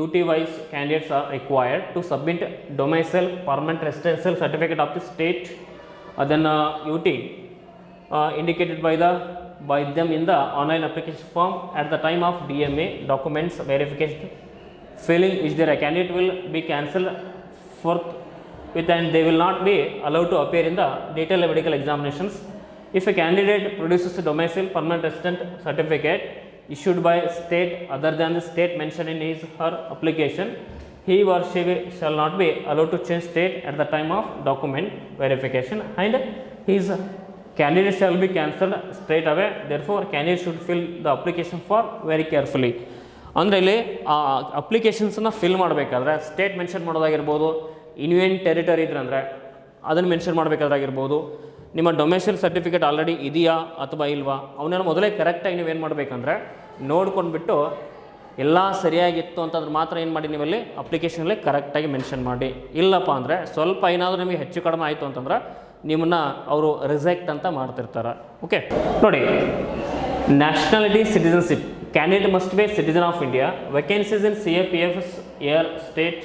UT-wise candidates are required to submit domicile permanent residential certificate of the state, then UT indicated by them in the online application form at the time of DMA documents verification, failing which their candidate will be cancelled forthwith and they will not be allowed to appear in the detailed medical examinations. If a candidate produces a domicile permanent resident certificate issued by state other than the state mentioned in his her application, he or she shall not be allowed to change state at the time of document verification and his candidate shall be cancelled straight away. Therefore, candidate should fill the application form very carefully. ಅಂದರೆ ಇಲ್ಲಿ ಆ ಅಪ್ಲಿಕೇಶನ್ಸನ್ನು fill ಮಾಡಬೇಕಾದ್ರೆ state mention ಮಾಡೋದಾಗಿರ್ಬೋದು, union territory ಇದ್ರೆ ಅಂದರೆ ಅದನ್ನು mention ಮಾಡಬೇಕಾದ್ರಾಗಿರ್ಬೋದು, ನಿಮ್ಮ domestic certificate already ಇದೆಯಾ ಅಥವಾ ಇಲ್ವಾ ಅವನ್ನೆಲ್ಲ ಮೊದಲೇ ಕರೆಕ್ಟಾಗಿ ನೀವೇನು ಮಾಡಬೇಕಂದ್ರೆ ನೋಡ್ಕೊಂಡ್ಬಿಟ್ಟು ಎಲ್ಲ ಸರಿಯಾಗಿತ್ತು ಅಂತಂದ್ರೆ ಮಾತ್ರ ಏನು ಮಾಡಿ ನೀವಲ್ಲಿ ಅಪ್ಲಿಕೇಶನಲ್ಲಿ ಕರೆಕ್ಟಾಗಿ ಮೆನ್ಷನ್ ಮಾಡಿ. ಇಲ್ಲಪ್ಪ ಅಂದರೆ ಸ್ವಲ್ಪ ಏನಾದರೂ ನಿಮಗೆ ಹೆಚ್ಚು ಕಡಿಮೆ ಆಯಿತು ಅಂತಂದ್ರೆ ನಿಮ್ಮನ್ನು ಅವರು ರಿಜೆಕ್ಟ್ ಅಂತ ಮಾಡ್ತಿರ್ತಾರೆ. ಓಕೆ ನೋಡಿ, nationality citizenship candidate must be citizen of India. Vacancies in CAPF are state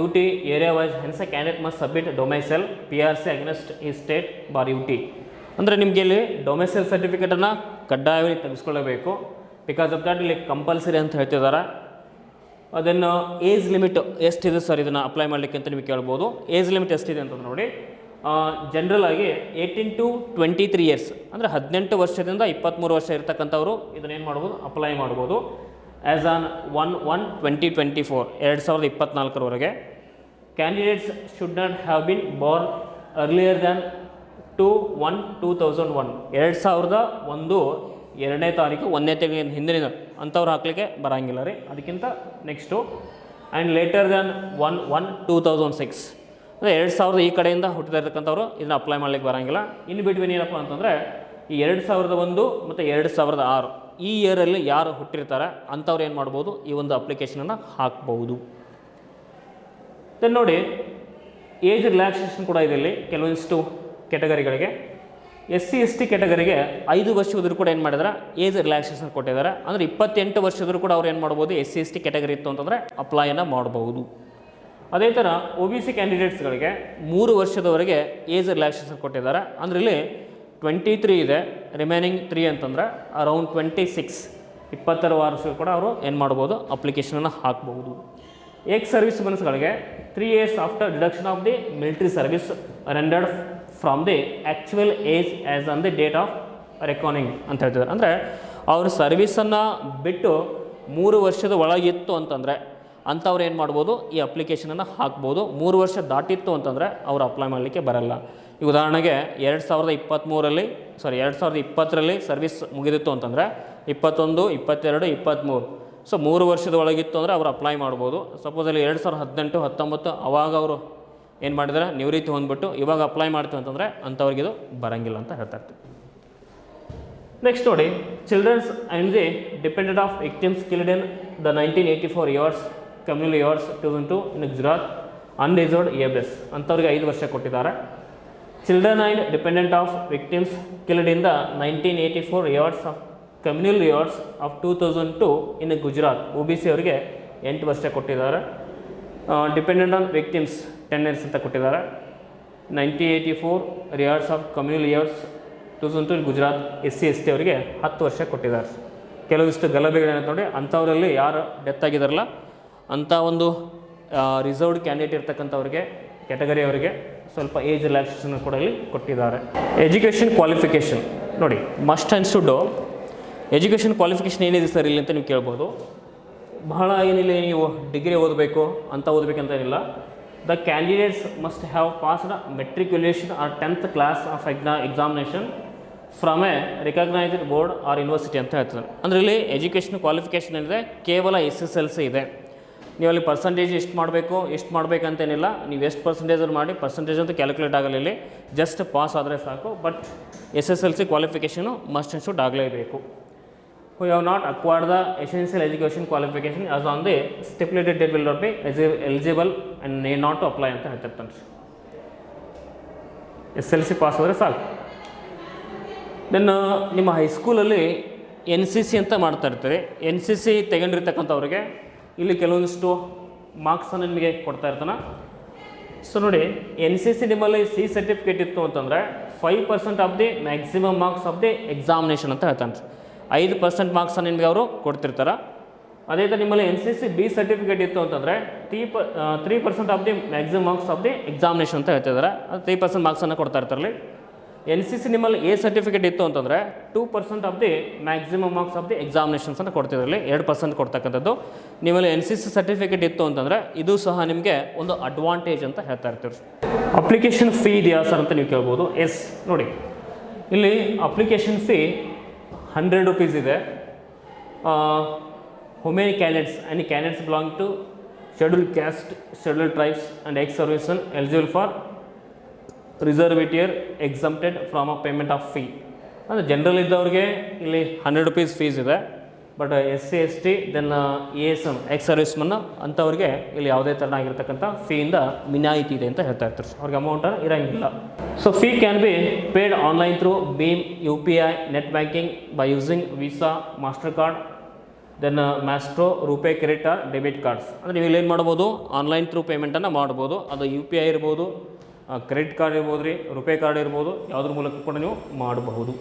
UT area wise, hence a candidate must submit domicile PRC against ಈ ಸ್ಟೇಟ್ ಬಾರ್ UT. ಅಂದರೆ ನಿಮಗೆ ಇಲ್ಲಿ ಡೊಮೈಸೈಲ್ ಸರ್ಟಿಫಿಕೇಟನ್ನು ಕಡ್ಡಾಯವಾಗಿ ತೆಗೆಸ್ಕೊಳ್ಳಬೇಕು. ಬಿಕಾಸ್ ಆಫ್ ದ್ಯಾಟ್ ಇಲ್ಲಿ compulsory ಅಂತ ಹೇಳ್ತಿದ್ದಾರೆ. ಅದನ್ನು ಏಜ್ ಲಿಮಿಟ್ ಎಷ್ಟಿದೆ ಸರ್ ಇದನ್ನು ಅಪ್ಲೈ ಮಾಡಲಿಕ್ಕೆ ಅಂತ ನಿಮಗೆ ಕೇಳ್ಬೋದು. ಏಜ್ ಲಿಮಿಟ್ ಎಷ್ಟಿದೆ ಅಂತಂದ್ರೆ ನೋಡಿ, ಜನರಲ್ ಆಗಿ 18 to 23 ಇಯರ್ಸ್ ಅಂದರೆ 18 ವರ್ಷದಿಂದ 23 ವರ್ಷ ಇರ್ತಕ್ಕಂಥವ್ರು ಇದನ್ನೇನು ಮಾಡ್ಬೋದು, ಅಪ್ಲೈ ಮಾಡ್ಬೋದು. As on 1/1/2024 2024 candidates should not have been Born earlier than 2/1/2001 2001 2ನೇ ತಾರೀಕು 1ನೇ ತಿಂಗಳಿನ ಹಿಂದಿನ ಅಂಥವ್ರು ಹಾಕಲಿಕ್ಕೆ ಬರೋಂಗಿಲ್ಲ ರೀ. ಅದಕ್ಕಿಂತ ನೆಕ್ಸ್ಟು ಆ್ಯಂಡ್ ಲೇಟರ್ ದ್ಯಾನ್ 1/1/2006 ಅಂದರೆ 2000 ಈ ಕಡೆಯಿಂದ ಹುಟ್ಟಿದ ಇರ್ತಕ್ಕಂಥವ್ರು ಇದನ್ನ ಅಪ್ಲೈ ಮಾಡ್ಲಿಕ್ಕೆ ಬರೋಂಗಿಲ್ಲ. ಇನ್ ಬಿಟ್ವೀನ್ ಏನಪ್ಪ ಅಂತಂದರೆ ಈ 2001 ಮತ್ತು 2006 ಈ ಇಯರಲ್ಲಿ ಯಾರು ಹುಟ್ಟಿರ್ತಾರೆ ಅಂಥವ್ರು ಏನು ಮಾಡ್ಬೋದು, ಈ ಒಂದು ಅಪ್ಲಿಕೇಶನನ್ನು ಹಾಕ್ಬೋದು. ದೆನ್ ನೋಡಿ, ಏಜ್ ರಿಲ್ಯಾಕ್ಸೇಷನ್ ಕೂಡ ಇದೆ ಇಲ್ಲಿ ಕೆಲವೊಂದಿಷ್ಟು ಕೆಟಗರಿಗಳಿಗೆ. SC ST ಕೆಟಗರಿಗೆ 5 ವರ್ಷದ್ರು ಕೂಡ ಏನು ಮಾಡಿದಾರೆ, ಏಜ್ ರಿಲ್ಯಾಕ್ಸೇಷನ್ ಕೊಟ್ಟಿದ್ದಾರೆ. ಅಂದರೆ 28 ವರ್ಷದ್ರು ಕೂಡ ಅವ್ರು ಏನು ಮಾಡ್ಬೋದು, SC ST ಕೆಟಗರಿ ಇತ್ತು ಅಂತಂದರೆ ಅಪ್ಲೈಯನ್ನು ಮಾಡ್ಬೋದು. ಅದೇ ಥರ OBC ಕ್ಯಾಂಡಿಡೇಟ್ಸ್ಗಳಿಗೆ 3 ವರ್ಷದವರೆಗೆ ಏಜ್ ರಿಲ್ಯಾಕ್ಸೇಷನ್ ಕೊಟ್ಟಿದ್ದಾರೆ. ಅಂದರೆ ಇಲ್ಲಿ 23 ಇದೆ, ರಿಮೈನಿಂಗ್ 3 ಅಂತಂದರೆ ಅರೌಂಡ್ 26 26 ವರ್ಷ ಕೂಡ ಅವರು ಏನು ಮಾಡ್ಬೋದು, ಅಪ್ಲಿಕೇಶನನ್ನು ಹಾಕ್ಬೋದು. ಎಕ್ಸ್ ಸರ್ವಿಸ್ ಮೆನ್ಸ್ಗಳಿಗೆ 3 years after deduction of the military service rendered from the actual age as on the date of recording ಅಂತ ಹೇಳ್ತಿದ್ದಾರೆ. ಅಂದರೆ ಅವ್ರ ಸರ್ವಿಸನ್ನು ಬಿಟ್ಟು 3 ವರ್ಷದ ಒಳಗಿತ್ತು ಅಂತಂದರೆ ಅಂಥವ್ರು ಏನು ಮಾಡ್ಬೋದು, ಈ ಅಪ್ಲಿಕೇಶನನ್ನು ಹಾಕ್ಬೋದು. 3 ವರ್ಷ ದಾಟಿತ್ತು ಅಂತಂದರೆ ಅವ್ರು ಅಪ್ಲೈ ಮಾಡಲಿಕ್ಕೆ ಬರಲ್ಲ. ಈ ಉದಾಹರಣೆಗೆ 2020ರಲ್ಲಿ ಸರ್ವಿಸ್ ಮುಗಿದಿತ್ತು ಅಂತಂದರೆ 21, 22, 23 ಸೊ 3 ವರ್ಷದ ಒಳಗಿತ್ತು ಅಂದರೆ ಅವ್ರು ಅಪ್ಲೈ ಮಾಡ್ಬೋದು. ಸಪೋಸ್ ಅಲ್ಲಿ 2018, 19 ಅವಾಗ ಅವರು ಏನು ಮಾಡಿದರೆ ನಿವೃತ್ತಿ ಹೊಂದ್ಬಿಟ್ಟು ಇವಾಗ ಅಪ್ಲೈ ಮಾಡ್ತೀವಿ ಅಂತಂದರೆ ಅಂಥವ್ರಿಗೆ ಇದು ಬರೋಂಗಿಲ್ಲ ಅಂತ ಹೇಳ್ತಾ ಇರ್ತೀವಿ. ನೆಕ್ಸ್ಟ್ ನೋಡಿ, childrens and the dependent of victims killed in the 1984 years communal years 2002 in Gujarat unreserved ABS ಅಂಥವ್ರಿಗೆ 5 ವರ್ಷ ಕೊಟ್ಟಿದ್ದಾರೆ. Children and dependent of victims killed in the 1984 years of communal years of 2002 in Gujarat OBC ಅವರಿಗೆ 8 ವರ್ಷ ಕೊಟ್ಟಿದ್ದಾರೆ. Dependent on victims 10 years ಅಂತ ಕೊಟ್ಟಿದ್ದಾರೆ. 1984 years of communal years 2002 in Gujarat SC ST ಅವರಿಗೆ 10 ವರ್ಷ ಕೊಟ್ಟಿದ್ದಾರೆ. ಕೆಲವಿಷ್ಟು ಗಲಭೆಗಳೇನಂತ ನೋಡಿ, ಅಂಥವರಲ್ಲಿ ಯಾರು ಡೆತ್ ಆಗಿದಾರಲ್ಲ ಅಂಥ ಒಂದು ರಿಸರ್ವ್ಡ್ ಕ್ಯಾಂಡಿಡೇಟ್ ಇರ್ತಕ್ಕಂಥವ್ರಿಗೆ ಕ್ಯಾಟಗರಿ ಅವರಿಗೆ ಸ್ವಲ್ಪ ಏಜ್ ರಿಲ್ಯಾಕ್ಸೇಷನ್ ಕೂಡ ಇಲ್ಲಿ ಕೊಟ್ಟಿದ್ದಾರೆ. ಎಜುಕೇಷನ್ ಕ್ವಾಲಿಫಿಕೇಷನ್ ನೋಡಿ, must and should education qualification ಏನಿದೆ ಸರ್ ಇಲ್ಲಿ ಅಂತ ನೀವು ಕೇಳ್ಬೋದು. ಬಹಳ ಏನಿಲ್ಲ, ನೀವು ಡಿಗ್ರಿ ಓದಬೇಕು ಅಂತ ಓದಬೇಕಂತೇನಿಲ್ಲ. The candidates must have passed matriculation or 10th class of examination from a recognised board or university ಅಂತ ಹೇಳ್ತಾರೆ. ಅಂದರೆ ಇಲ್ಲಿ ಎಜುಕೇಷನ್ ಕ್ವಾಲಿಫಿಕೇಷನ್ ಏನಿದೆ ಕೇವಲ SSLC ಇದೆ. ನೀವು ಅಲ್ಲಿ ಪರ್ಸಂಟೇಜ್ ಎಷ್ಟು ಮಾಡಬೇಕಂತೇನಿಲ್ಲ, ನೀವು ಎಷ್ಟು ಪರ್ಸಂಟೇಜ್ ಮಾಡಿ, ಪರ್ಸಂಟೇಜ್ ಅಂತ ಕ್ಯಾಲ್ಕುಲೇಟ್ ಆಗಲ್ಲ ಇಲ್ಲಿ, ಜಸ್ಟ್ ಪಾಸ್ ಆದರೆ ಸಾಕು. But SSLC qualification must and should ಆಗಲೇಬೇಕು. who have not acquired the essential education qualification as on the stipulated date will not be eligible and need not to apply ಅಂತ ಹೇಳ್ತಿರ್ತಾನೆ. SLC pass ಆದರೆ ಸಾಕು. Then ನಿಮ್ಮ ಹೈಸ್ಕೂಲಲ್ಲಿ NCC ಅಂತ ಮಾಡ್ತಾ ಇರ್ತೀರಿ. NCC ತೆಗೊಂಡಿರ್ತಕ್ಕಂಥವ್ರಿಗೆ ಇಲ್ಲಿ ಕೆಲವೊಂದಿಷ್ಟು ಮಾರ್ಕ್ಸನ್ನು ನಿಮಗೆ ಕೊಡ್ತಾ ಇರ್ತಾನೆ. ಸೊ ನೋಡಿ, NCC ನಿಮ್ಮಲ್ಲಿ C ಸರ್ಟಿಫಿಕೇಟ್ ಇತ್ತು ಅಂತಂದರೆ 5% of the maximum marks of the examination ಅಂತ ಹೇಳ್ತಾನೆ. 5% ಮಾರ್ಕ್ಸನ್ನು ನಿಮಗೆ ಅವರು ಕೊಡ್ತಿರ್ತಾರೆ. ಅದೇ ಥರ ನಿಮ್ಮಲ್ಲಿ NCC B ಸರ್ಟಿಫಿಕೇಟ್ ಇತ್ತು ಅಂತಂದರೆ 3% of the maximum marks of the examination ಅಂತ ಹೇಳ್ತಿದ್ದಾರೆ. ಅದು 3% ಮಾರ್ಕ್ಸನ್ನು ಕೊಡ್ತಾ ಇರ್ತಾರಲ್ಲಿ. NCC ನಿಮ್ಮಲ್ಲಿ A ಸರ್ಟಿಫಿಕೇಟ್ ಇತ್ತು ಅಂತಂದರೆ 2% of the maximum marks of the ಎಕ್ಸಾಮಿನೇಷನ್ಸನ್ನು ಕೊಡ್ತಿದ್ರಲ್ಲಿ 2% ಕೊಡ್ತಕ್ಕಂಥದ್ದು. ನಿಮ್ಮಲ್ಲಿ NCC ಸರ್ಟಿಫಿಕೇಟ್ ಇತ್ತು ಅಂತಂದರೆ ಇದು ಸಹ ನಿಮಗೆ ಒಂದು ಅಡ್ವಾಂಟೇಜ್ ಅಂತ ಹೇಳ್ತಾ ಇರ್ತೀವಿ. ಅಪ್ಲಿಕೇಶನ್ ಫೀ ಇದೆಯಾ ಸರ್ ಅಂತ ನೀವು ಕೇಳ್ಬೋದು. ಎಸ್ ನೋಡಿ, ಇಲ್ಲಿ ಅಪ್ಲಿಕೇಶನ್ ಫೀ 100 rupees ಇದೆ. How many candidates? Any candidates belong to scheduled caste, scheduled tribes and ex-servicemen eligible for reservation are exempted from a payment of fee. ಅಂದರೆ ಜನರಲ್ ಇದ್ದವ್ರಿಗೆ ಇಲ್ಲಿ 100 ರೂಪೀಸ್ ಫೀಸ್ ಇದೆ. But SC ST then ASM ex serviceman ಅಂಥವ್ರಿಗೆ ಇಲ್ಲಿ ಯಾವುದೇ ಥರನಾಗಿರ್ತಕ್ಕಂಥ ಫೀಯಿಂದ ವಿನಾಯಿತಿ ಇದೆ ಅಂತ ಹೇಳ್ತಾ ಇರ್ತಾರೆ. ಅವ್ರಿಗೆ ಅಮೌಂಟ್ ಇರೋಂಗಿಲ್ಲ. So fee can be paid online through ಭೀಮ್, UPI, net banking by using Visa, Master card, then Maestro, RuPay, credit or debit cards. ಅಂದರೆ ನೀವು ಇಲ್ಲಿ ಏನು ಮಾಡ್ಬೋದು, ಆನ್ಲೈನ್ ಥ್ರೂ ಪೇಮೆಂಟನ್ನು ಮಾಡ್ಬೋದು. ಅದು UPI ಇರ್ಬೋದು, ಕ್ರೆಡಿಟ್ ಕಾರ್ಡ್ ಇರ್ಬೋದು ರೀ, ರೂಪೇ ಕಾರ್ಡ್ ಇರ್ಬೋದು, ಯಾವುದ್ರ ಮೂಲಕ ಕೂಡ ನೀವು ಮಾಡಬಹುದು.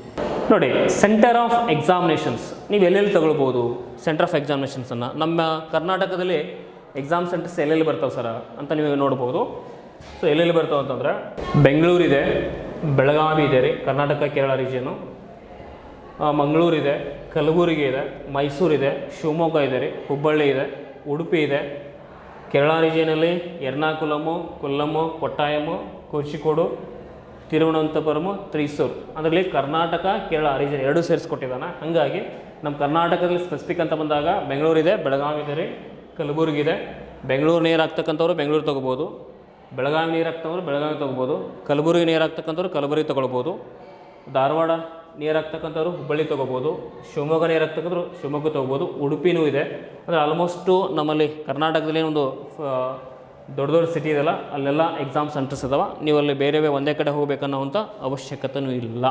ನೋಡಿ, ಸೆಂಟರ್ ಆಫ್ ಎಕ್ಸಾಮಿನೇಷನ್ಸ್ ನೀವು ಎಲ್ಲೆಲ್ಲಿ ತಗೊಳ್ಬೋದು. ಸೆಂಟರ್ ಆಫ್ ಎಕ್ಸಾಮಿನೇಷನ್ಸನ್ನು ನಮ್ಮ ಕರ್ನಾಟಕದಲ್ಲಿ ಎಕ್ಸಾಮ್ ಸೆಂಟರ್ಸ್ ಎಲ್ಲೆಲ್ಲಿ ಬರ್ತಾವೆ ಸರ ಅಂತ ನೀವು ನೋಡ್ಬೋದು. ಸೊ ಎಲ್ಲೆಲ್ಲಿ ಬರ್ತಾವೆ ಅಂತಂದ್ರೆ ಬೆಂಗಳೂರಿದೆ, ಬೆಳಗಾವಿ ಇದೆ ರೀ, ಕರ್ನಾಟಕ ಕೇರಳ ರೀಜಿಯನು, ಮಂಗಳೂರಿದೆ, ಕಲಬುರಗಿ ಇದೆ, ಮೈಸೂರಿದೆ, ಶಿವಮೊಗ್ಗ ಇದೆ ರೀ, ಹುಬ್ಬಳ್ಳಿ ಇದೆ, ಉಡುಪಿ ಇದೆ. ಕೇರಳ ರೀಜಿಯನಲ್ಲಿ ಎರ್ನಾಕುಲಮು, ಕೊಲ್ಲಮ್ಮು, ಕೊಟ್ಟಾಯಮು, ಕೋಚಿಕೋಡು, ತಿರುವನಂತಪುರಮು, ತ್ರಿಸೂರು. ಅದರಲ್ಲಿ ಕರ್ನಾಟಕ ಕೇರಳ ರೀಜನ್ ಎರಡೂ ಸೇರಿಸ್ಕೊಟ್ಟಿದ್ದಾನೆ. ಹಾಗಾಗಿ ನಮ್ಮ ಕರ್ನಾಟಕದಲ್ಲಿ ಸ್ಪೆಸಿಫಿಕ್ ಅಂತ ಬಂದಾಗ ಬೆಂಗಳೂರಿದೆ, ಬೆಳಗಾವಿ ಇದೆ ರೀ, ಕಲಬುರಗಿ ಇದೆ. ಬೆಂಗಳೂರು ನೀರು ಹಾಕ್ತಕ್ಕಂಥವ್ರು ಬೆಂಗಳೂರು ತೊಗೋಬೋದು, ಬೆಳಗಾವಿ ನೀರು ಹಾಕ್ತವ್ರು ಬೆಳಗಾವಿ ತೊಗೋಬೋದು, ಕಲಬುರಗಿ ನೀರು ಹಾಕ್ತಕ್ಕಂಥವ್ರು ಕಲಬುರಗಿ ತೊಗೊಳ್ಬೋದು, ಧಾರವಾಡ ನೀರು ಹಾಕ್ತಕ್ಕಂಥವ್ರು ಹುಬ್ಬಳ್ಳಿ ತೊಗೋಬೋದು, ಶಿವಮೊಗ್ಗ ನೀರು ಹಾಕ್ತಕ್ಕಂಥವ್ರು ಶಿವಮೊಗ್ಗ ತೊಗೋಬೋದು, ಉಡುಪಿನೂ ಇದೆ. ಅಂದರೆ ಆಲ್ಮೋಸ್ಟು ನಮ್ಮಲ್ಲಿ ಕರ್ನಾಟಕದಲ್ಲಿ ಒಂದು ದೊಡ್ಡ ದೊಡ್ಡ ಸಿಟಿ ಇದೆಯಲ್ಲ ಅಲ್ಲೆಲ್ಲ ಎಕ್ಸಾಮ್ ಸೆಂಟರ್ಸ್ ಇದಾವೆ. ನೀವು ಅಲ್ಲಿ ಬೇರೆ ಒಂದೇ ಕಡೆ ಹೋಗಬೇಕನ್ನೋವಂಥ ಅವಶ್ಯಕತೆಯೂ ಇಲ್ಲ.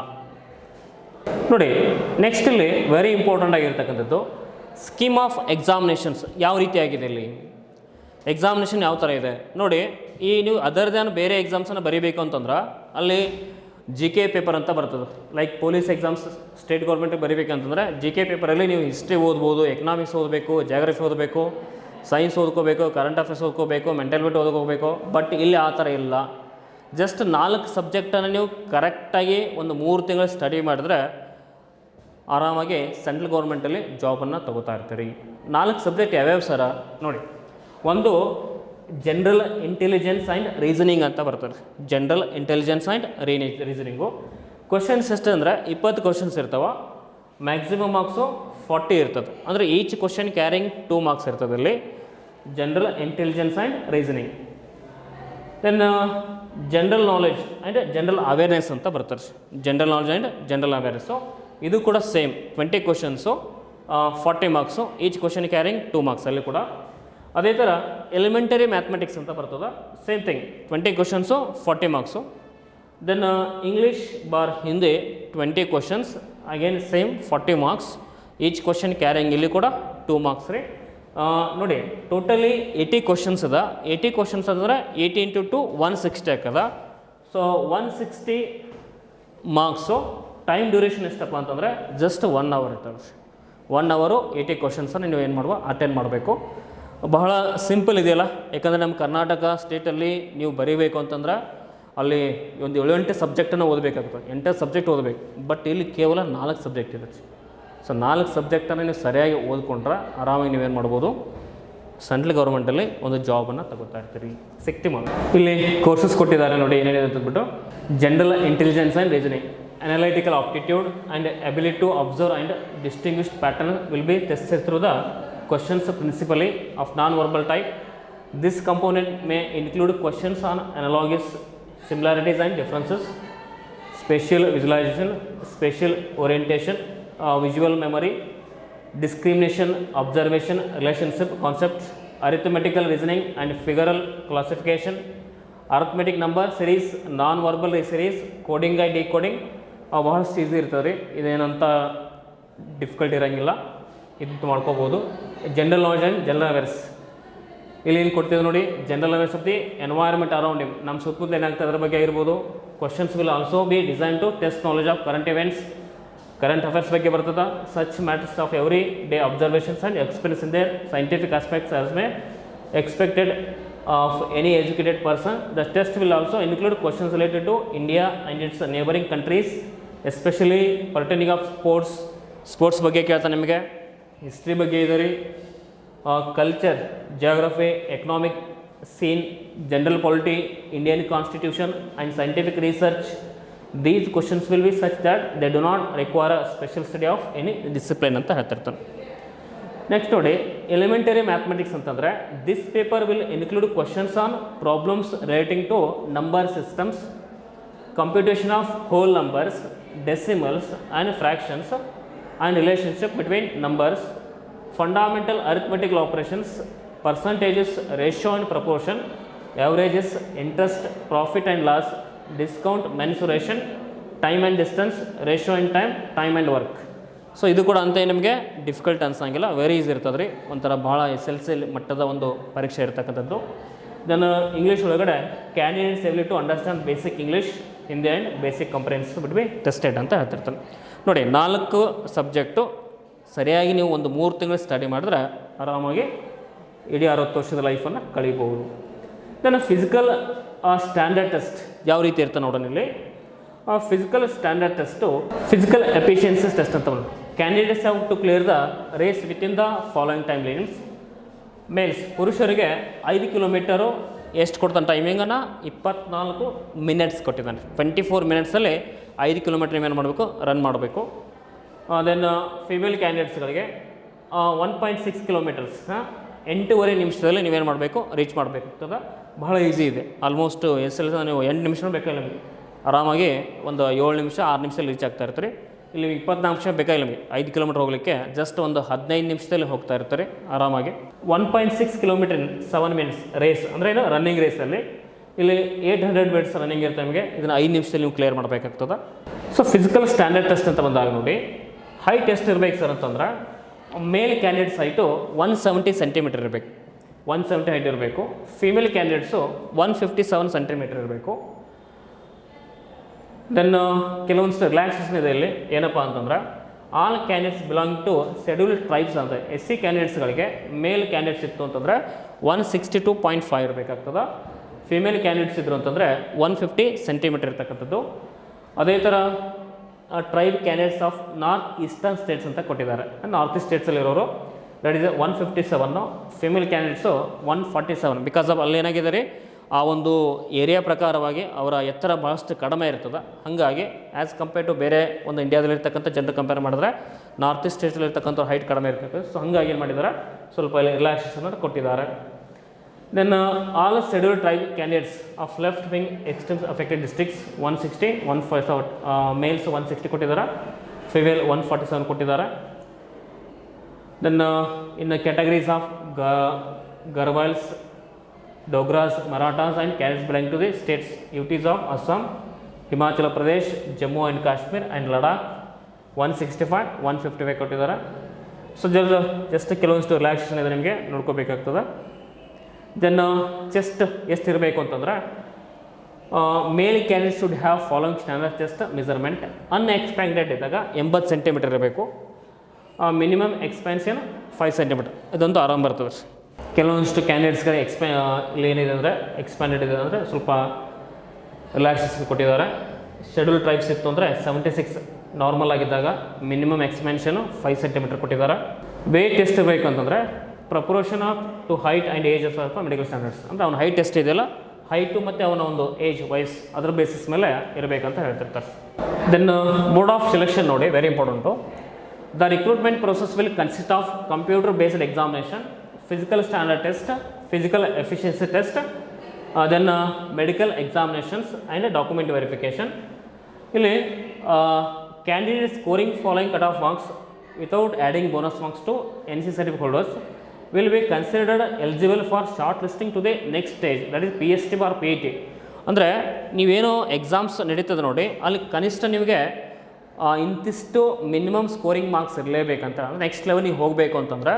ನೋಡಿ, ನೆಕ್ಸ್ಟ್ ಇಲ್ಲಿ ವೆರಿ ಇಂಪಾರ್ಟೆಂಟ್ ಆಗಿರ್ತಕ್ಕಂಥದ್ದು ಸ್ಕೀಮ್ ಆಫ್ ಎಕ್ಸಾಮಿನೇಷನ್ಸ್ ಯಾವ ರೀತಿಯಾಗಿದೆ. ಇಲ್ಲಿ ಎಕ್ಸಾಮಿನೇಷನ್ ಯಾವ ಥರ ಇದೆ ನೋಡಿ. ಈ ನೀವು ಅದರ್ ದ್ಯಾನ್ ಬೇರೆ ಎಕ್ಸಾಮ್ಸನ್ನು ಬರೀಬೇಕು ಅಂತಂದ್ರೆ ಅಲ್ಲಿ GK ಪೇಪರ್ ಅಂತ ಬರ್ತದೆ. ಲೈಕ್ ಪೊಲೀಸ್ ಎಕ್ಸಾಮ್ಸ್ ಸ್ಟೇಟ್ ಗೌರ್ಮೆಂಟಿಗೆ ಬರೀಬೇಕಂತಂದರೆ GK ಪೇಪರಲ್ಲಿ ನೀವು ಹಿಸ್ಟ್ರಿ ಓದ್ಬೋದು, ಎಕನಾಮಿಕ್ಸ್ ಓದಬೇಕು, ಜಾಗ್ರಫಿ ಓದಬೇಕು, ಸೈನ್ಸ್ ಓದ್ಕೋಬೇಕು, ಕರೆಂಟ್ ಅಫೇರ್ಸ್ ಓದ್ಕೋಬೇಕು, ಮೆಂಟಲ್ ಓದ್ಕೋಬೇಕು. ಬಟ್ ಇಲ್ಲಿ ಆ ಥರ ಇಲ್ಲ. ಜಸ್ಟ್ 4 ಸಬ್ಜೆಕ್ಟನ್ನು ನೀವು ಕರೆಕ್ಟಾಗಿ ಒಂದು 3 ತಿಂಗಳು ಸ್ಟಡಿ ಮಾಡಿದ್ರೆ ಆರಾಮಾಗಿ ಸೆಂಟ್ರಲ್ ಗೌರ್ಮೆಂಟಲ್ಲಿ ಜಾಬನ್ನು ತೊಗೋತಾ ಇರ್ತೀರಿ. 4 ಸಬ್ಜೆಕ್ಟ್ ಯಾವ್ಯಾವ ಸರ ನೋಡಿ. ಒಂದು ಜನರಲ್ ಇಂಟೆಲಿಜೆನ್ಸ್ ಆ್ಯಂಡ್ ರೀಸನಿಂಗ್ ಅಂತ ಬರ್ತದೆ. General intelligence and reasoning questions ಎಷ್ಟು ಅಂದರೆ 20 ಕ್ವಶನ್ಸ್ ಇರ್ತಾವೆ. ಮ್ಯಾಕ್ಸಿಮಮ್ ಮಾರ್ಕ್ಸು 40 ಇರ್ತದೆ. ಅಂದರೆ ಈಚ್ ಕ್ವಶನ್ ಕ್ಯಾರಿಂಗ್ 2 ಮಾರ್ಕ್ಸ್ ಇರ್ತದೆ ಇಲ್ಲಿ. General intelligence and reasoning. Then general knowledge and general awareness ಅಂತ ಬರ್ತಾರೆ. General knowledge and general awareness ಇದು ಕೂಡ same 20 questions 40 marks. Each question carrying 2 marks ಅಲ್ಲಿ ಕೂಡ. ಅದೇ ಥರ ಎಲಿಮೆಂಟರಿ ಮ್ಯಾಥಮೆಟಿಕ್ಸ್ ಅಂತ ಬರ್ತದೆ. Same thing 20 questions 40 marks. Then English bar Hindi 20 questions again same 40 marks. Each question carrying ಇಲ್ಲಿ ಕೂಡ 2 ಮಾರ್ಕ್ಸ್ ರೀ. ನೋಡಿ, ಟೋಟಲಿ 80 ಕ್ವಶನ್ಸ್ ಅದ. 80 ಕ್ವಶನ್ಸ್ ಅಂದರೆ 80 × 2 160 ಆಗ್ತದ. So 160 marks. ಟೈಮ್ ಡ್ಯೂರೇಷನ್ ಎಷ್ಟಪ್ಪ ಅಂತಂದರೆ ಜಸ್ಟ್ 1 ಅವರ್ ಇರ್ತದೆ. 1 ಅವರು 80 ಕ್ವಶನ್ಸನ್ನು ನೀವು ಏನು ಮಾಡುವ ಅಟೆಂಡ್ ಮಾಡಬೇಕು. ಬಹಳ ಸಿಂಪಲ್ ಇದೆಯಲ್ಲ. ಯಾಕಂದರೆ ನಮ್ಮ ಕರ್ನಾಟಕ ಸ್ಟೇಟಲ್ಲಿ ನೀವು ಬರೀಬೇಕು ಅಂತಂದ್ರೆ ಅಲ್ಲಿ ಒಂದು 7-8 ಸಬ್ಜೆಕ್ಟನ್ನು ಓದಬೇಕಾಗುತ್ತೆ. 8 ಸಬ್ಜೆಕ್ಟ್ ಓದಬೇಕು. ಬಟ್ ಇಲ್ಲಿ ಕೇವಲ 4 ಸಬ್ಜೆಕ್ಟ್ ಇರುತ್ತೆ. ಸೊ 4 ಸಬ್ಜೆಕ್ಟನ್ನು ನೀವು ಸರಿಯಾಗಿ ಓದ್ಕೊಂಡ್ರೆ ಆರಾಮಾಗಿ ನೀವೇನು ಮಾಡ್ಬೋದು, ಸೆಂಟ್ರಲ್ ಗೌರ್ಮೆಂಟಲ್ಲಿ ಒಂದು ಜಾಬನ್ನು ತಗೋತಾ ಇರ್ತೀರಿ. ಸಿಕ್ತಿ ಮಾಡಿ ಇಲ್ಲಿ ಕೋರ್ಸಸ್ ಕೊಟ್ಟಿದ್ದಾರೆ ನೋಡಿ ಏನೇನಿದೆ ಅಂತಂದ್ಬಿಟ್ಟು. General intelligence and reasoning, analytical aptitude and ability to observe and distinguish pattern will be tested through the questions principally of non-verbal type. This component may include questions on analogous similarities and differences, spatial visualization, spatial orientation, visual memory, discrimination, observation, relationship concepts, arithmetical reasoning and figural classification, arithmetic number series, non-verbal series, coding and decoding. ಬಹಳಷ್ಟು easy ಇರ್ತದೆ ರೀ. ಇದೇನಂತ difficult ಇರೋಂಗಿಲ್ಲ, ಇದು ಮಾಡ್ಕೋಬೋದು. General knowledge and general awareness ಇಲ್ಲಿ ಏನು ಕೊಡ್ತಿದೆ ನೋಡಿ. General awareness of the environment around him, ನಮ್ಮ ಸುತ್ತಮುತ್ತಲು ಏನಾಗ್ತದೆ ಅದ್ರ ಬಗ್ಗೆ ಇರ್ಬೋದು. Questions will also be design to test knowledge of current events, current affairs ಬಗ್ಗೆ ಬರ್ತದೆ. Such matters of every day observations and experience in their scientific aspects as may expected of any educated person. The test will also include questions related to India and its neighboring countries, especially pertaining of sports ಬಗ್ಗೆ ಕೇಳ್ತಾನೆ ನಿಮಗೆ. History ಬಗ್ಗೆ ಇದೆ ರೀ, culture, geography, economic scene, general polity, Indian constitution and scientific research. These questions will be such that they do not require a special study of any discipline ಅಂತ ಹೇಳ್ತಿರ್ತಾನೆ. Next ನೋಡಿ, elementary mathematics ಅಂತಂದರೆ this paper will include questions on problems relating to number systems, computation of whole numbers, decimals and fractions and relationship between numbers, fundamental arithmetical operations, percentages, ratio and proportion, averages, interest, profit and loss, discount, mensuration, time and distance, ratio and time, time and work. So ಇದು ಕೂಡ ಅಂತ ನಿಮಗೆ difficult ಅನ್ಸಂಗಿಲ್ಲ, very easy ಇರ್ತದೆ ರೀ, ಒಂಥರ ಭಾಳ SLC ಮಟ್ಟದ ಒಂದು ಪರೀಕ್ಷೆ ಇರ್ತಕ್ಕಂಥದ್ದು. ದೆನ್ ಇಂಗ್ಲೀಷ್ ಒಳಗಡೆ candidates ability to understand basic English Hindi and basic comprehension bit be tested ಅಂತ ಹೇಳ್ತಿರ್ತಾನೆ. ನೋಡಿ 4 ಸಬ್ಜೆಕ್ಟು ಸರಿಯಾಗಿ ನೀವು ಒಂದು 3 ತಿಂಗಳು ಸ್ಟಡಿ ಮಾಡಿದ್ರೆ ಆರಾಮಾಗಿ ಇಡೀ 60 ವರ್ಷದ ಲೈಫನ್ನು ಕಳೀಬೋದು. ದೆನ್ ಫಿಸಿಕಲ್ ಸ್ಟ್ಯಾಂಡರ್ಡ್ ಟೆಸ್ಟ್ ಯಾವ ರೀತಿ ಇರ್ತದೆ ನೋಡೋಣ ಇಲ್ಲಿ. Physical standard test physical efficiencies test ಅಂತ ಬಂದು candidates have to clear the race within the following time limits. Males ಪುರುಷರಿಗೆ 5 ಕಿಲೋಮೀಟರು ಎಷ್ಟು ಕೊಡ್ತಾನೆ ಟೈಮಿಂಗನ್ನು 24 ಮಿನಿಟ್ಸ್ ಕೊಟ್ಟಿದ್ದಾನೆ. 24 ಮಿನಿಟ್ಸಲ್ಲಿ 5 ಕಿಲೋಮೀಟ್ರ್ ನೀವೇನು ಮಾಡಬೇಕು, ರನ್ ಮಾಡಬೇಕು. ದೆನ್ ಫಿಮೇಲ್ ಕ್ಯಾಂಡಿಡೇಟ್ಸ್ಗಳಿಗೆ 1.6 ಕಿಲೋಮೀಟರ್ಸ್ನ 8.5 ನಿಮಿಷದಲ್ಲಿ ನೀವೇನು ಮಾಡಬೇಕು, ರೀಚ್ ಮಾಡಬೇಕಾಗ್ತದೆ. ಬಹಳ ಈಸಿ ಇದೆ. ಆಲ್ಮೋಸ್ಟ್ SLC ನೀವು 8 ನಿಮಿಷ ಬೇಕಾಗಿಲ್ಲ ನಿಮಗೆ, ಆರಾಮಾಗಿ ಒಂದು 7 ನಿಮಿಷ 6 ನಿಮಿಷದಲ್ಲಿ ರೀಚ್ ಆಗ್ತಾ ಇರ್ತೀರಿ. ಇಲ್ಲಿ 24 ನಿಮಿಷ ಬೇಕಾಗಿಲ್ಲ ನಿಮಗೆ 5 ಕಿಲೋಮೀಟ್ರ್ ಹೋಗಲಿಕ್ಕೆ, ಜಸ್ಟ್ ಒಂದು 15 ನಿಮಿಷದಲ್ಲಿ ಹೋಗ್ತಾ ಇರ್ತಾರೆ ಆರಾಮಾಗಿ. 1.6 ಕಿಲೋಮೀಟರ್ 7 ಮಿನಿಟ್ಸ್ ರೇಸ್ ಅಂದರೆ ಏನು, ರನ್ನಿಂಗ್ ರೇಸಲ್ಲಿ ಇಲ್ಲಿ 800 ಮೀಟರ್ಸ್ ರನ್ನಿಂಗ್ ಇರುತ್ತೆ ನಿಮಗೆ, ಇದನ್ನು 5 ನಿಮಿಷದಲ್ಲಿ ನೀವು ಕ್ಲಿಯರ್ ಮಾಡಬೇಕಾಗ್ತದೆ. ಸೊ ಫಿಸಿಕಲ್ ಸ್ಟ್ಯಾಂಡರ್ಡ್ ಟೆಸ್ಟ್ ಅಂತ ಬಂದಾಗ ನೋಡಿ, ಹೈಟ್ ಎಷ್ಟು ಇರಬೇಕು ಸರ್ ಅಂತಂದ್ರೆ, ಮೇಲ್ ಕ್ಯಾಂಡಿಡೇಟ್ಸ್ ಹೈಟು 170 ಸೆಂಟಿಮೀಟರ್ ಇರಬೇಕು, 170 ಹೈಟ್ ಇರಬೇಕು. ಫೀಮೇಲ್ ಕ್ಯಾಂಡಿಡೇಟ್ಸು 157 ಸೆಂಟಿಮೀಟರ್ ಇರಬೇಕು. ದೆನ್ ಕೆಲವೊಂದಿಷ್ಟು ರಿಲ್ಯಾಕ್ಸೇಷನ್ ಇದೆ ಇಲ್ಲಿ, ಏನಪ್ಪ ಅಂತಂದ್ರೆ all candidates belong to scheduled tribes ಅಂತ SC ಕ್ಯಾಂಡಿಡೇಟ್ಸ್ಗಳಿಗೆ ಮೇಲ್ ಕ್ಯಾಂಡಿಡೇಟ್ಸ್ ಇತ್ತು ಅಂತಂದರೆ 162.5 ಇರಬೇಕಾಗ್ತದೆ. ಫಿಮೇಲ್ ಕ್ಯಾಂಡಿಡೇಟ್ಸ್ ಇದ್ರು ಅಂತಂದರೆ 150 ಸೆಂಟಿಮೀಟರ್ ಇರ್ತಕ್ಕಂಥದ್ದು. ಅದೇ ಥರ tribe candidates of north eastern states ಅಂತ ಕೊಟ್ಟಿದ್ದಾರೆ. ನಾರ್ತ್ ಈಸ್ಟ್ ಸ್ಟೇಟ್ಸಲ್ಲಿರೋರು that is 157, female candidates 147. Because of ಅಲ್ಲಿ ಏನಾಗಿದೆ ರೀ, ಆ ಒಂದು ಏರಿಯಾ ಪ್ರಕಾರವಾಗಿ ಅವರ ಎತ್ತರ ಭಾಳಷ್ಟು ಕಡಿಮೆ ಇರ್ತದೆ. ಹಾಗಾಗಿ ಆ್ಯಸ್ ಕಂಪೇರ್ ಟು ಬೇರೆ ಒಂದು ಇಂಡಿಯಾದಲ್ಲಿರ್ತಕ್ಕಂಥ ಜನರು ಕಂಪೇರ್ ಮಾಡಿದ್ರೆ ನಾರ್ತ್ ಈಸ್ಟ್ ಸ್ಟೇಟಲ್ಲಿರ್ತಕ್ಕಂಥ ಹೈಟ್ ಕಡಿಮೆ ಇರ್ತದೆ. ಸೊ ಹಾಗಾಗಿ ಏನು ಮಾಡಿದ್ದಾರೆ, ಸ್ವಲ್ಪ ರಿಲ್ಯಾಕ್ಸೇಷನ್ ಕೊಟ್ಟಿದ್ದಾರೆ. Then all scheduled tribe candidates of left wing extreme affected districts 160, 147 males 160 ಕೊಟ್ಟಿದ್ದಾರೆ, ಫಿಮೇಲ್ 147 ಕೊಟ್ಟಿದ್ದಾರೆ. Then in categories of Garhwals, Dogras, Marathas and cadets belong to the states UTs of Assam, Himachal Pradesh, Jammu and Kashmir and Ladakh 165, 155 ಕೊಟ್ಟಿದ್ದಾರೆ. So just ಕೆಲವೊಂದಿಷ್ಟು relaxation ಇದೆ ನಿಮಗೆ ನೋಡ್ಕೋಬೇಕಾಗ್ತದೆ. Then chest ಎಷ್ಟು ಇರಬೇಕು ಅಂತಂದ್ರೆ, male candidate should have following standard chest measurement. Unexpanded ಇದ್ದಾಗ 80 centimetre ಇರಬೇಕು. Minimum expansion 5 centimetre, ಇದೊಂದು ಆರಾಮ್ ಬರ್ತದೆ. ಕೆಲವೊಂದಿಷ್ಟು ಕ್ಯಾಂಡಿಡೇಟ್ಸ್ಗೆ ಇಲ್ಲಿ ಏನಿದೆ ಅಂದರೆ ಎಕ್ಸ್ಪ್ಯಾಂಡೆಡ್ ಇದೆ ಅಂದರೆ ಸ್ವಲ್ಪ ರಿಲ್ಯಾಕ್ಸೇಷನ್ ಕೊಟ್ಟಿದ್ದಾರೆ. ಶೆಡ್ಯೂಲ್ ಟ್ರೈಬ್ಸ್ ಇತ್ತು ಅಂದರೆ 76 ನಾರ್ಮಲ್ ಆಗಿದ್ದಾಗ ಮಿನಿಮಮ್ ಎಕ್ಸ್ಪ್ಯಾನ್ಷನು 5 ಸೆಂಟಿಮೀಟರ್ ಕೊಟ್ಟಿದ್ದಾರೆ. ವೇಟ್ ಎಷ್ಟು ಬೇಕು ಅಂತಂದರೆ proportion of to height and age of medical standards, ಅಂದರೆ ಅವನ ಹೈಟ್ ಎಷ್ಟು ಇದೆಯಲ್ಲ, ಹೈಟು ಮತ್ತು ಅವನ ಒಂದು ಏಜ್ ವಯಸ್ಸು ಅದರ ಬೇಸಿಸ್ ಮೇಲೆ ಇರಬೇಕಂತ ಹೇಳ್ತಿರ್ತಾರೆ. ದೆನ್ ಮೋಡ್ ಆಫ್ ಸೆಲೆಕ್ಷನ್ ನೋಡಿ, very important. The recruitment process will consist of computer based examination, physical standard test, physical efficiency test, then medical examinations and document verification. ಇಲ್ಲಿ candidate scoring following cutoff marks without adding bonus marks to NC certificate holders will be considered eligible for shortlisting to the next stage, that is PST or PET. ಅಂದರೆ ನೀವೇನೋ exams ನಡೀತದೆ ನೋಡಿ, ಅಲ್ಲಿ ಕನಿಷ್ಠ ನಿಮಗೆ ಇಂತಿಷ್ಟು minimum scoring marks ಇರಲೇಬೇಕಂತ. Next level ನೀವು ಹೋಗಬೇಕು ಅಂತಂದರೆ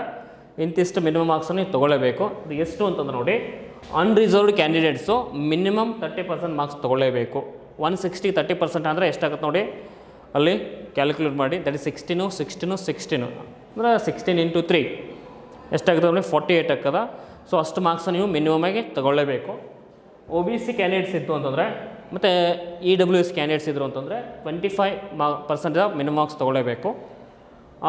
ಇಂತಿಷ್ಟು ಮಿನಿಮಮ್ ಮಾರ್ಕ್ಸನ್ನು ನೀವು ತೊಗೊಳ್ಳೇಬೇಕು. ಅದು ಎಷ್ಟು ಅಂತಂದ್ರೆ ನೋಡಿ, ಅನ್ರಿಸರ್ವ್ಡ್ ಕ್ಯಾಂಡಿಡೇಟ್ಸು ಮಿನಿಮಮ್ 30% ಮಾರ್ಕ್ಸ್ ತೊಗೊಳ್ಳೇಬೇಕು. 160 30% ಅಂದರೆ ಎಷ್ಟಾಗುತ್ತೆ ನೋಡಿ, ಅಲ್ಲಿ ಕ್ಯಾಲ್ಕುಲೇಟ್ ಮಾಡಿ. ದಟ್ ಇಸ್ 16 ಅಂದರೆ 16 × 3 ಎಷ್ಟಾಗುತ್ತೆ ನೋಡಿ, 48 ಆಗ್ತದೆ. ಸೊ ಅಷ್ಟು ಮಾರ್ಕ್ಸ್ ನೀವು ಮಿನಿಮಮ್ ಆಗಿ ತೊಗೊಳ್ಳೇಬೇಕು. OBC ಕ್ಯಾಂಡಿಡೇಟ್ಸ್ ಇತ್ತು ಅಂತಂದರೆ ಮತ್ತು EWS ಕ್ಯಾಂಡಿಡೇಟ್ಸ್ ಇದ್ದರು ಅಂತಂದರೆ 25% ಮಿನಿಮಮ್ ಮಾರ್ಕ್ಸ್ ತೊಗೊಳ್ಳೇಬೇಕು.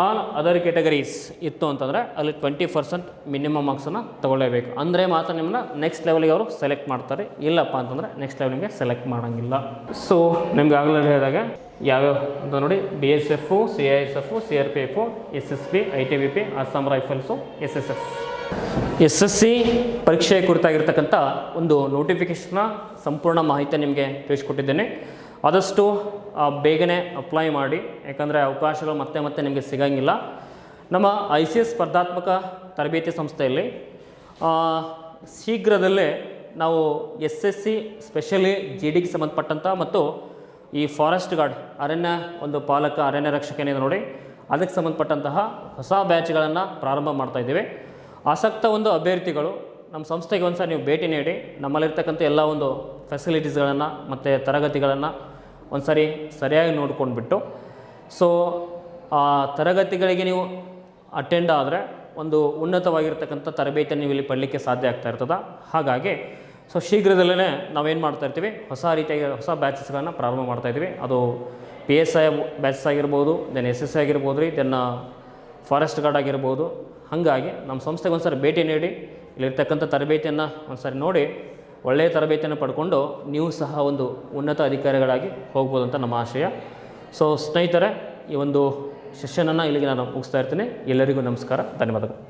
ಆಲ್ ಅದರ್ ಕ್ಯಾಟಗರೀಸ್ ಇತ್ತು ಅಂತಂದರೆ ಅಲ್ಲಿ 20% ಮಿನಿಮಮ್ ಮಾರ್ಕ್ಸನ್ನು ತೊಗೊಳ್ಳೇಬೇಕು. ಅಂದರೆ ಮಾತ್ರ ನಿಮ್ಮನ್ನ ನೆಕ್ಸ್ಟ್ ಲೆವೆಲ್ಗೆ ಅವರು ಸೆಲೆಕ್ಟ್ ಮಾಡ್ತಾರೆ. ಇಲ್ಲಪ್ಪ ಅಂತಂದರೆ ನೆಕ್ಸ್ಟ್ ಲೆವೆಲ್ ನಿಮಗೆ ಸೆಲೆಕ್ಟ್ ಮಾಡೋಂಗಿಲ್ಲ. ಸೊ ನಿಮ್ಗೆ ಆಗಲೇ ಹೇಳಿದಾಗ ಯಾವ್ಯಾವ ಅಂತ ನೋಡಿ, BSF, CISF, CRPF, SSB, ITBP, Assam ರೈಫಲ್ಸು, SSF. SSC ಪರೀಕ್ಷೆ ಕುರಿತಾಗಿರ್ತಕ್ಕಂಥ ಒಂದು ನೋಟಿಫಿಕೇಷನ್ನ ಸಂಪೂರ್ಣ ಮಾಹಿತಿ ನಿಮಗೆ ತಿಳಿಸ್ಕೊಟ್ಟಿದ್ದೇನೆ. ಆದಷ್ಟು ಬೇಗನೆ ಅಪ್ಲೈ ಮಾಡಿ, ಯಾಕಂದರೆ ಅವಕಾಶಗಳು ಮತ್ತೆ ಮತ್ತೆ ನಿಮಗೆ ಸಿಗೋಂಗಿಲ್ಲ. ನಮ್ಮ ICS ಸ್ಪರ್ಧಾತ್ಮಕ ತರಬೇತಿ ಸಂಸ್ಥೆಯಲ್ಲಿ ಶೀಘ್ರದಲ್ಲೇ ನಾವು SSC ಸ್ಪೆಷಲಿ GDಗೆ ಸಂಬಂಧಪಟ್ಟಂಥ ಮತ್ತು ಈ ಫಾರೆಸ್ಟ್ ಗಾರ್ಡ್ ಅರಣ್ಯ ಒಂದು ಪಾಲಕ ಅರಣ್ಯ ರಕ್ಷಕನಿದೆ ನೋಡಿ, ಅದಕ್ಕೆ ಸಂಬಂಧಪಟ್ಟಂತಹ ಹೊಸ ಬ್ಯಾಚ್ಗಳನ್ನು ಪ್ರಾರಂಭ ಮಾಡ್ತಾಯಿದ್ದೀವಿ. ಆಸಕ್ತ ಒಂದು ಅಭ್ಯರ್ಥಿಗಳು ನಮ್ಮ ಸಂಸ್ಥೆಗೆ ಒಂದು ಸಾರಿ ನೀವು ಭೇಟಿ ನೀಡಿ ನಮ್ಮಲ್ಲಿರ್ತಕ್ಕಂಥ ಎಲ್ಲ ಒಂದು ಫೆಸಿಲಿಟೀಸ್ಗಳನ್ನು ಮತ್ತು ತರಗತಿಗಳನ್ನು ಒಂದು ಸಾರಿ ಸರಿಯಾಗಿ ನೋಡ್ಕೊಂಡ್ಬಿಟ್ಟು, ಸೊ ಆ ತರಗತಿಗಳಿಗೆ ನೀವು ಅಟೆಂಡ್ ಆದರೆ ಒಂದು ಉನ್ನತವಾಗಿರ್ತಕ್ಕಂಥ ತರಬೇತಿಯನ್ನು ನೀವು ಇಲ್ಲಿ ಪಡಲಿಕ್ಕೆ ಸಾಧ್ಯ ಆಗ್ತಾ ಇರ್ತದೆ. ಹಾಗಾಗಿ ಸೊ ಶೀಘ್ರದಲ್ಲೇ ನಾವೇನು ಮಾಡ್ತಾಯಿರ್ತೀವಿ, ಹೊಸ ರೀತಿಯಾಗಿ ಹೊಸ ಬ್ಯಾಚಸ್ಗಳನ್ನು ಪ್ರಾರಂಭ ಮಾಡ್ತಾಯಿದ್ದೀವಿ. ಅದು PSI ಬ್ಯಾಚಸ್ ಆಗಿರ್ಬೋದು, ದೆನ್ SSC ಆಗಿರ್ಬೋದು ರೀ, ದೆನ್ ಫಾರೆಸ್ಟ್ ಗಾರ್ಡ್ ಆಗಿರ್ಬೋದು. ಹಾಗಾಗಿ ನಮ್ಮ ಸಂಸ್ಥೆಗೆ ಒಂದು ಸಾರಿ ಭೇಟಿ ನೀಡಿ ಇಲ್ಲಿರ್ತಕ್ಕಂಥ ತರಬೇತಿಯನ್ನು ಒಂದು ಸಾರಿ ನೋಡಿ ಒಳ್ಳೆಯ ತರಬೇತಿಯನ್ನು ಪಡ್ಕೊಂಡು ನೀವು ಸಹ ಒಂದು ಉನ್ನತ ಅಧಿಕಾರಿಗಳಾಗಿ ಹೋಗ್ಬೋದು ಅಂತ ನಮ್ಮ ಆಶಯ. ಸೊ ಸ್ನೇಹಿತರೆ, ಈ ಒಂದು ಸೆಷನನ್ನು ಇಲ್ಲಿಗೆ ನಾನು ಮುಗಿಸ್ತಾ ಇರ್ತೀನಿ. ಎಲ್ಲರಿಗೂ ನಮಸ್ಕಾರ, ಧನ್ಯವಾದಗಳು.